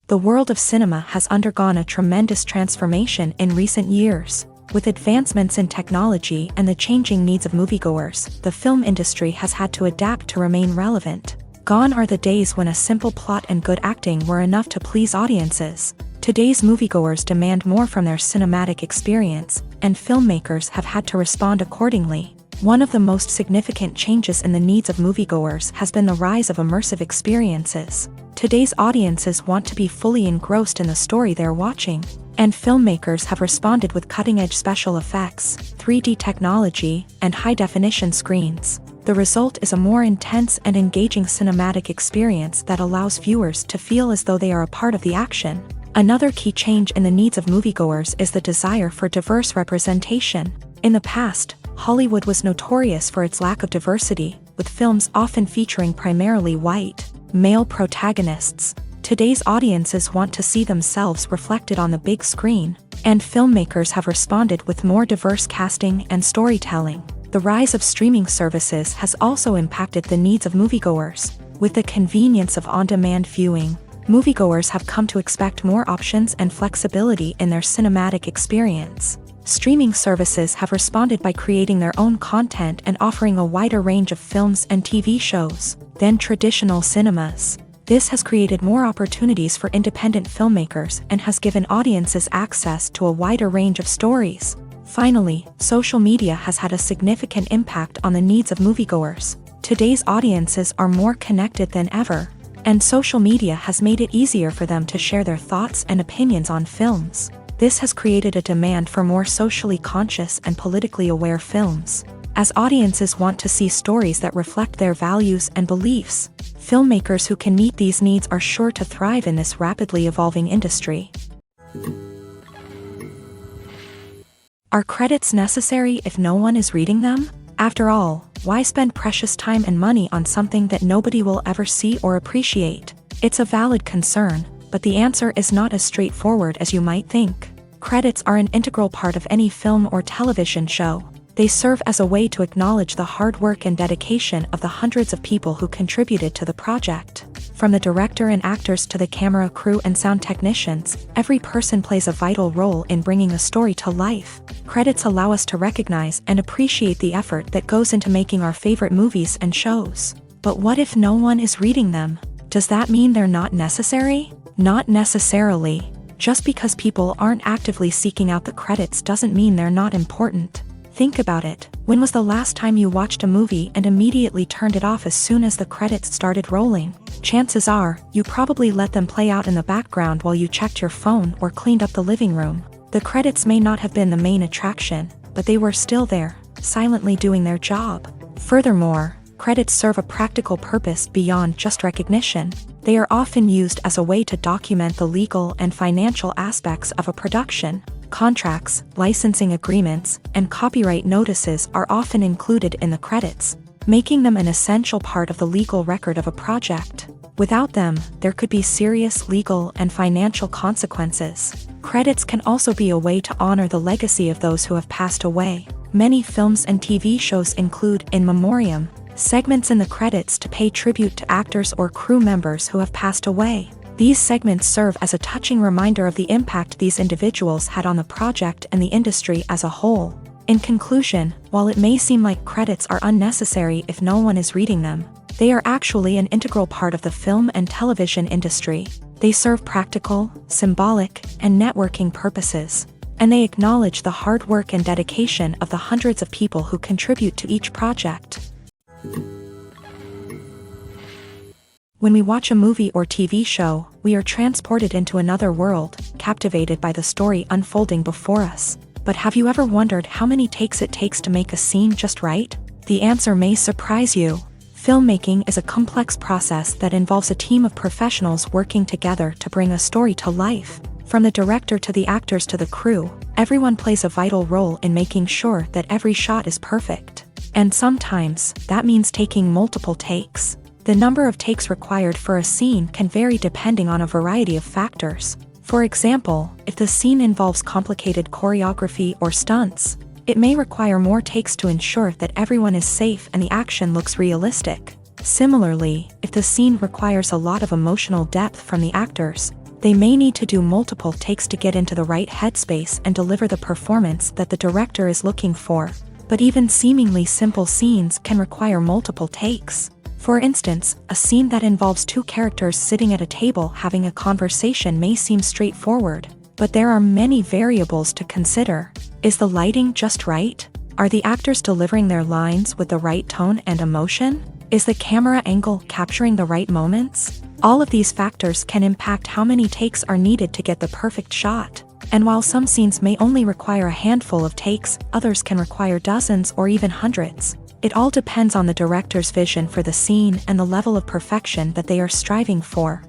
The world of cinema has undergone a tremendous transformation in recent years. With advancements in technology and the changing needs of moviegoers, the film industry has had to adapt to remain relevant. Gone are the days when a simple plot and good acting were enough to please audiences. Today's moviegoers demand more from their cinematic experience, and filmmakers have had to respond accordingly. One of the most significant changes in the needs of moviegoers has been the rise of immersive experiences. Today's audiences want to be fully engrossed in the story they're watching, and filmmakers have responded with cutting-edge special effects, 3D technology, and high-definition screens. The result is a more intense and engaging cinematic experience that allows viewers to feel as though they are a part of the action. Another key change in the needs of moviegoers is the desire for diverse representation. In the past, Hollywood was notorious for its lack of diversity, with films often featuring primarily white, male protagonists. Today's audiences want to see themselves reflected on the big screen, and filmmakers have responded with more diverse casting and storytelling. The rise of streaming services has also impacted the needs of moviegoers. With the convenience of on-demand viewing, moviegoers have come to expect more options and flexibility in their cinematic experience. Streaming services have responded by creating their own content and offering a wider range of films and TV shows than traditional cinemas. This has created more opportunities for independent filmmakers and has given audiences access to a wider range of stories. Finally, social media has had a significant impact on the needs of moviegoers. Today's audiences are more connected than ever, and social media has made it easier for them to share their thoughts and opinions on films. This has created a demand for more socially conscious and politically aware films. As audiences want to see stories that reflect their values and beliefs, filmmakers who can meet these needs are sure to thrive in this rapidly evolving industry. Are credits necessary if no one is reading them? After all, why spend precious time and money on something that nobody will ever see or appreciate? It's a valid concern, but the answer is not as straightforward as you might think. Credits are an integral part of any film or television show. They serve as a way to acknowledge the hard work and dedication of the hundreds of people who contributed to the project. From the director and actors to the camera crew and sound technicians, every person plays a vital role in bringing a story to life. Credits allow us to recognize and appreciate the effort that goes into making our favorite movies and shows. But what if no one is reading them? Does that mean they're not necessary? Not necessarily. Just because people aren't actively seeking out the credits doesn't mean they're not important. Think about it. When was the last time you watched a movie and immediately turned it off as soon as the credits started rolling? Chances are, you probably let them play out in the background while you checked your phone or cleaned up the living room. The credits may not have been the main attraction, but they were still there, silently doing their job. Furthermore, credits serve a practical purpose beyond just recognition. They are often used as a way to document the legal and financial aspects of a production. Contracts, licensing agreements, and copyright notices are often included in the credits, making them an essential part of the legal record of a project. Without them, there could be serious legal and financial consequences. Credits can also be a way to honor the legacy of those who have passed away. Many films and TV shows include in memoriam segments in the credits to pay tribute to actors or crew members who have passed away. These segments serve as a touching reminder of the impact these individuals had on the project and the industry as a whole. In conclusion, while it may seem like credits are unnecessary if no one is reading them, they are actually an integral part of the film and television industry. They serve practical, symbolic, and networking purposes, and they acknowledge the hard work and dedication of the hundreds of people who contribute to each project. When we watch a movie or TV show, we are transported into another world, captivated by the story unfolding before us. But have you ever wondered how many takes it takes to make a scene just right? The answer may surprise you. Filmmaking is a complex process that involves a team of professionals working together to bring a story to life. From the director to the actors to the crew, everyone plays a vital role in making sure that every shot is perfect. And sometimes, that means taking multiple takes. The number of takes required for a scene can vary depending on a variety of factors. For example, if the scene involves complicated choreography or stunts, It may require more takes to ensure that everyone is safe and the action looks realistic. Similarly, if the scene requires a lot of emotional depth from the actors, they may need to do multiple takes to get into the right headspace and deliver the performance that the director is looking for. But even seemingly simple scenes can require multiple takes. For instance, a scene that involves two characters sitting at a table having a conversation may seem straightforward, but there are many variables to consider. Is the lighting just right? Are the actors delivering their lines with the right tone and emotion? Is the camera angle capturing the right moments? All of these factors can impact how many takes are needed to get the perfect shot. And while some scenes may only require a handful of takes, others can require dozens or even hundreds. It all depends on the director's vision for the scene and the level of perfection that they are striving for.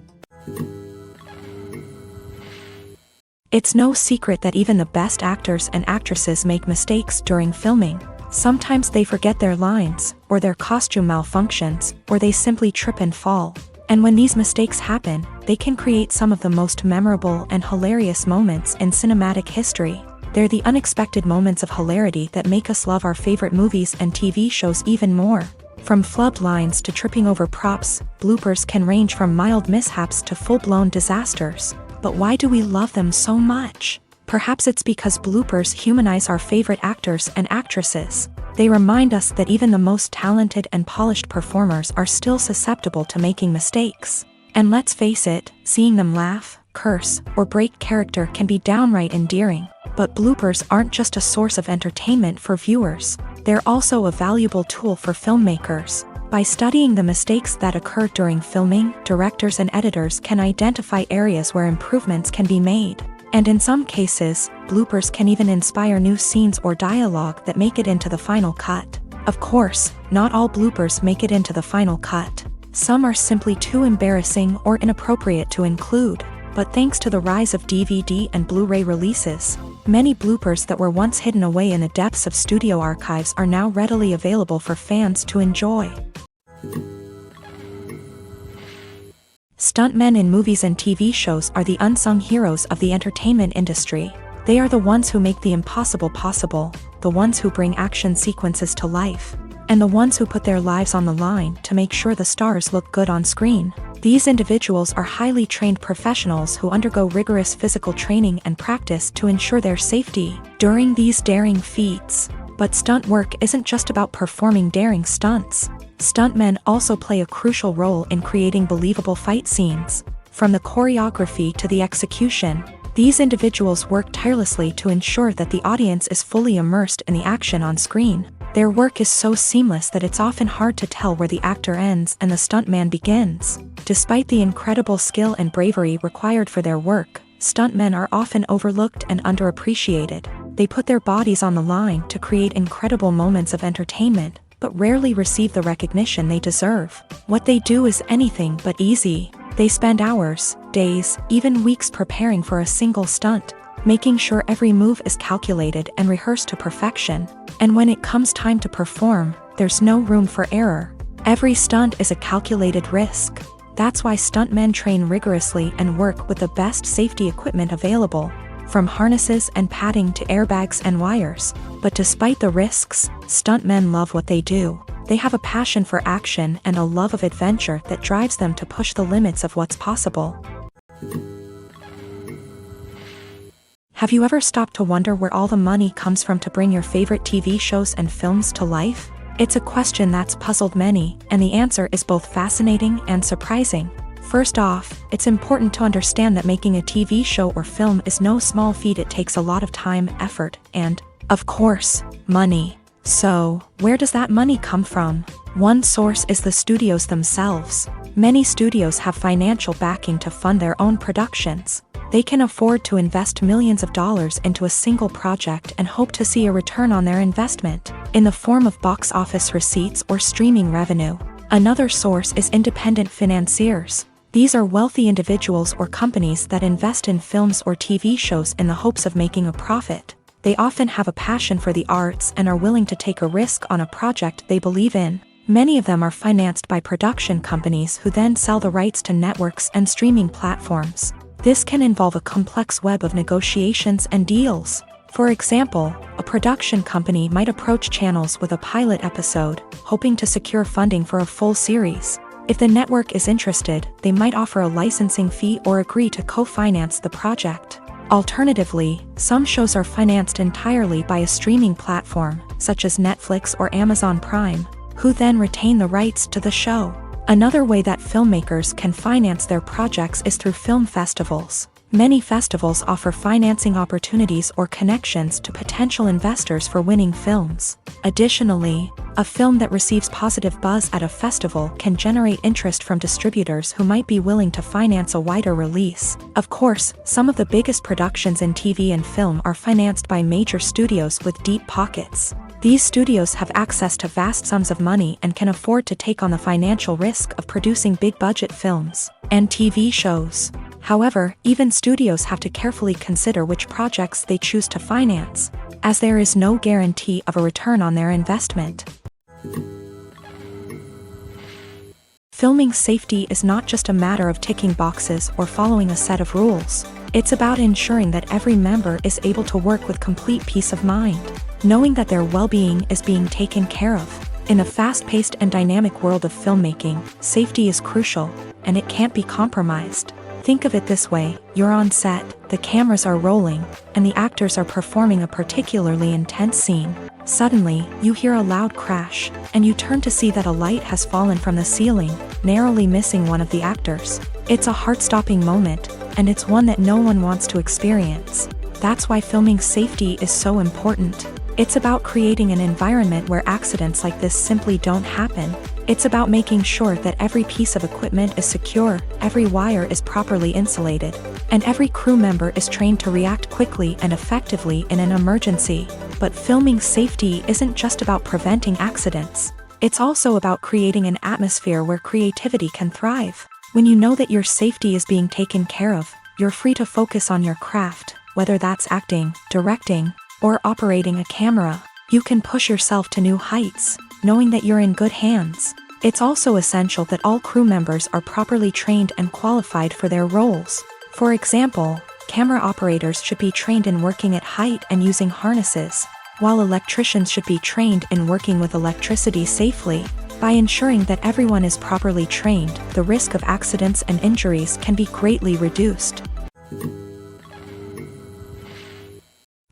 It's no secret that even the best actors and actresses make mistakes during filming. Sometimes they forget their lines, or their costume malfunctions, or they simply trip and fall. And when these mistakes happen, they can create some of the most memorable and hilarious moments in cinematic history. They're the unexpected moments of hilarity that make us love our favorite movies and TV shows even more. From flubbed lines to tripping over props, bloopers can range from mild mishaps to full-blown disasters. But why do we love them so much? Perhaps it's because bloopers humanize our favorite actors and actresses. They remind us that even the most talented and polished performers are still susceptible to making mistakes. And let's face it, seeing them laugh, curse, or break character can be downright endearing. But bloopers aren't just a source of entertainment for viewers. They're also a valuable tool for filmmakers. By studying the mistakes that occur during filming, directors and editors can identify areas where improvements can be made. And in some cases, bloopers can even inspire new scenes or dialogue that make it into the final cut. Of course, not all bloopers make it into the final cut. Some are simply too embarrassing or inappropriate to include. But thanks to the rise of DVD and Blu-ray releases, many bloopers that were once hidden away in the depths of studio archives are now readily available for fans to enjoy. Stuntmen in movies and TV shows are the unsung heroes of the entertainment industry. They are the ones who make the impossible possible, the ones who bring action sequences to life, and the ones who put their lives on the line to make sure the stars look good on screen. These individuals are highly trained professionals who undergo rigorous physical training and practice to ensure their safety during these daring feats. But stunt work isn't just about performing daring stunts. Stuntmen also play a crucial role in creating believable fight scenes. From the choreography to the execution, these individuals work tirelessly to ensure that the audience is fully immersed in the action on screen. Their work is so seamless that it's often hard to tell where the actor ends and the stuntman begins. Despite the incredible skill and bravery required for their work, stuntmen are often overlooked and underappreciated. They put their bodies on the line to create incredible moments of entertainment, but rarely receive the recognition they deserve. What they do is anything but easy. They spend hours, days, even weeks preparing for a single stunt, making sure every move is calculated and rehearsed to perfection. And when it comes time to perform, there's no room for error. Every stunt is a calculated risk. That's why stuntmen train rigorously and work with the best safety equipment available, from harnesses and padding to airbags and wires. But despite the risks, stuntmen love what they do. They have a passion for action and a love of adventure that drives them to push the limits of what's possible. Have you ever stopped to wonder where all the money comes from to bring your favorite TV shows and films to life? It's a question that's puzzled many, and the answer is both fascinating and surprising. First off, it's important to understand that making a TV show or film is no small feat. It takes a lot of time, effort, and, of course, money. So, where does that money come from? One source is the studios themselves. Many studios have financial backing to fund their own productions. They can afford to invest millions of dollars into a single project and hope to see a return on their investment, in the form of box office receipts or streaming revenue. Another source is independent financiers. These are wealthy individuals or companies that invest in films or TV shows in the hopes of making a profit. They often have a passion for the arts and are willing to take a risk on a project they believe in. Many of them are financed by production companies who then sell the rights to networks and streaming platforms. This can involve a complex web of negotiations and deals. For example, a production company might approach channels with a pilot episode, hoping to secure funding for a full series. If the network is interested, they might offer a licensing fee or agree to co-finance the project. Alternatively, some shows are financed entirely by a streaming platform, such as Netflix or Amazon Prime, who then retain the rights to the show. Another way that filmmakers can finance their projects is through film festivals. Many festivals offer financing opportunities or connections to potential investors for winning films. Additionally, a film that receives positive buzz at a festival can generate interest from distributors who might be willing to finance a wider release. Of course, some of the biggest productions in TV and film are financed by major studios with deep pockets. These studios have access to vast sums of money and can afford to take on the financial risk of producing big-budget films and TV shows. However, even studios have to carefully consider which projects they choose to finance, as there is no guarantee of a return on their investment. Filming safety is not just a matter of ticking boxes or following a set of rules. It's about ensuring that every member is able to work with complete peace of mind, knowing that their well-being is being taken care of. In a fast-paced and dynamic world of filmmaking, safety is crucial, and it can't be compromised. Think of it this way: you're on set, the cameras are rolling, and the actors are performing a particularly intense scene. Suddenly, you hear a loud crash, and you turn to see that a light has fallen from the ceiling, narrowly missing one of the actors. It's a heart-stopping moment, and it's one that no one wants to experience. That's why filming safety is so important. It's about creating an environment where accidents like this simply don't happen. It's about making sure that every piece of equipment is secure, every wire is properly insulated, and every crew member is trained to react quickly and effectively in an emergency. But filming safety isn't just about preventing accidents. It's also about creating an atmosphere where creativity can thrive. When you know that your safety is being taken care of, you're free to focus on your craft, whether that's acting, directing, or operating a camera. You can push yourself to new heights, knowing that you're in good hands. It's also essential that all crew members are properly trained and qualified for their roles. For example, camera operators should be trained in working at height and using harnesses, while electricians should be trained in working with electricity safely. By ensuring that everyone is properly trained, the risk of accidents and injuries can be greatly reduced.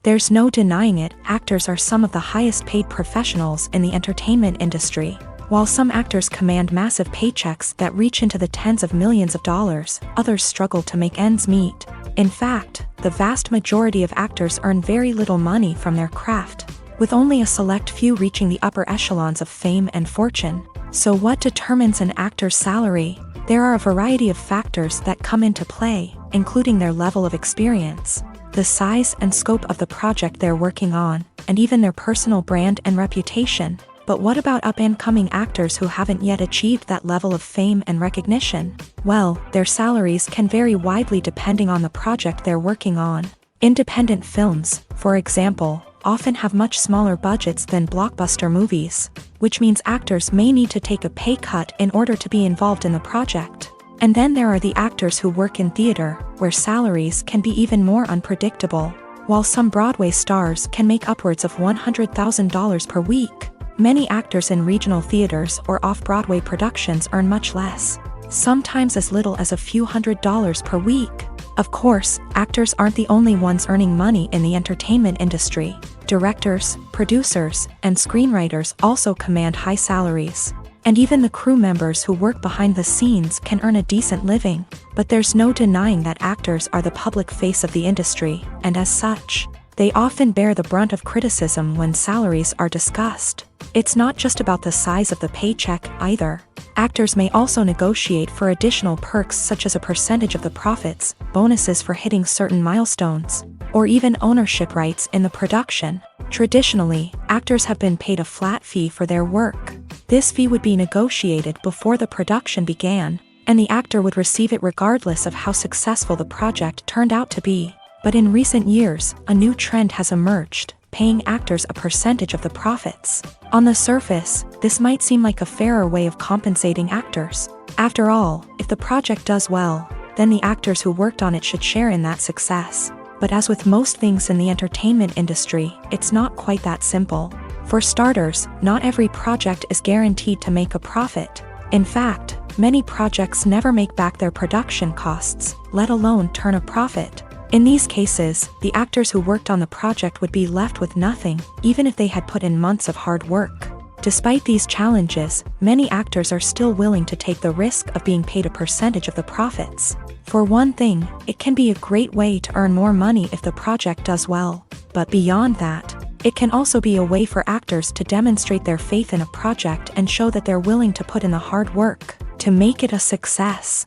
There's no denying it, actors are some of the highest paid professionals in the entertainment industry. While some actors command massive paychecks that reach into the tens of millions of dollars, others struggle to make ends meet. In fact, the vast majority of actors earn very little money from their craft, with only a select few reaching the upper echelons of fame and fortune. So what determines an actor's salary? There are a variety of factors that come into play, including their level of experience, the size and scope of the project they're working on, and even their personal brand and reputation. But what about up-and-coming actors who haven't yet achieved that level of fame and recognition? Well, their salaries can vary widely depending on the project they're working on. Independent films, for example, often have much smaller budgets than blockbuster movies, which means actors may need to take a pay cut in order to be involved in the project. And then there are the actors who work in theater, where salaries can be even more unpredictable. While some Broadway stars can make upwards of $100,000 per week, many actors in regional theaters or off-Broadway productions earn much less, sometimes as little as a few $100s per week. Of course, actors aren't the only ones earning money in the entertainment industry. Directors, producers, and screenwriters also command high salaries. And even the crew members who work behind the scenes can earn a decent living. But there's no denying that actors are the public face of the industry, and as such, they often bear the brunt of criticism when salaries are discussed. It's not just about the size of the paycheck either. Actors may also negotiate for additional perks such as a percentage of the profits, bonuses for hitting certain milestones, or even ownership rights in the production. Traditionally, actors have been paid a flat fee for their work. This fee would be negotiated before the production began, and the actor would receive it regardless of how successful the project turned out to be. But in recent years, a new trend has emerged, paying actors a percentage of the profits. On the surface, this might seem like a fairer way of compensating actors. After all, if the project does well, then the actors who worked on it should share in that success. But as with most things in the entertainment industry, it's not quite that simple. For starters, not every project is guaranteed to make a profit. In fact, many projects never make back their production costs, let alone turn a profit. In these cases, the actors who worked on the project would be left with nothing, even if they had put in months of hard work. Despite these challenges, many actors are still willing to take the risk of being paid a percentage of the profits. For one thing, it can be a great way to earn more money if the project does well. But beyond that, it can also be a way for actors to demonstrate their faith in a project and show that they're willing to put in the hard work to make it a success.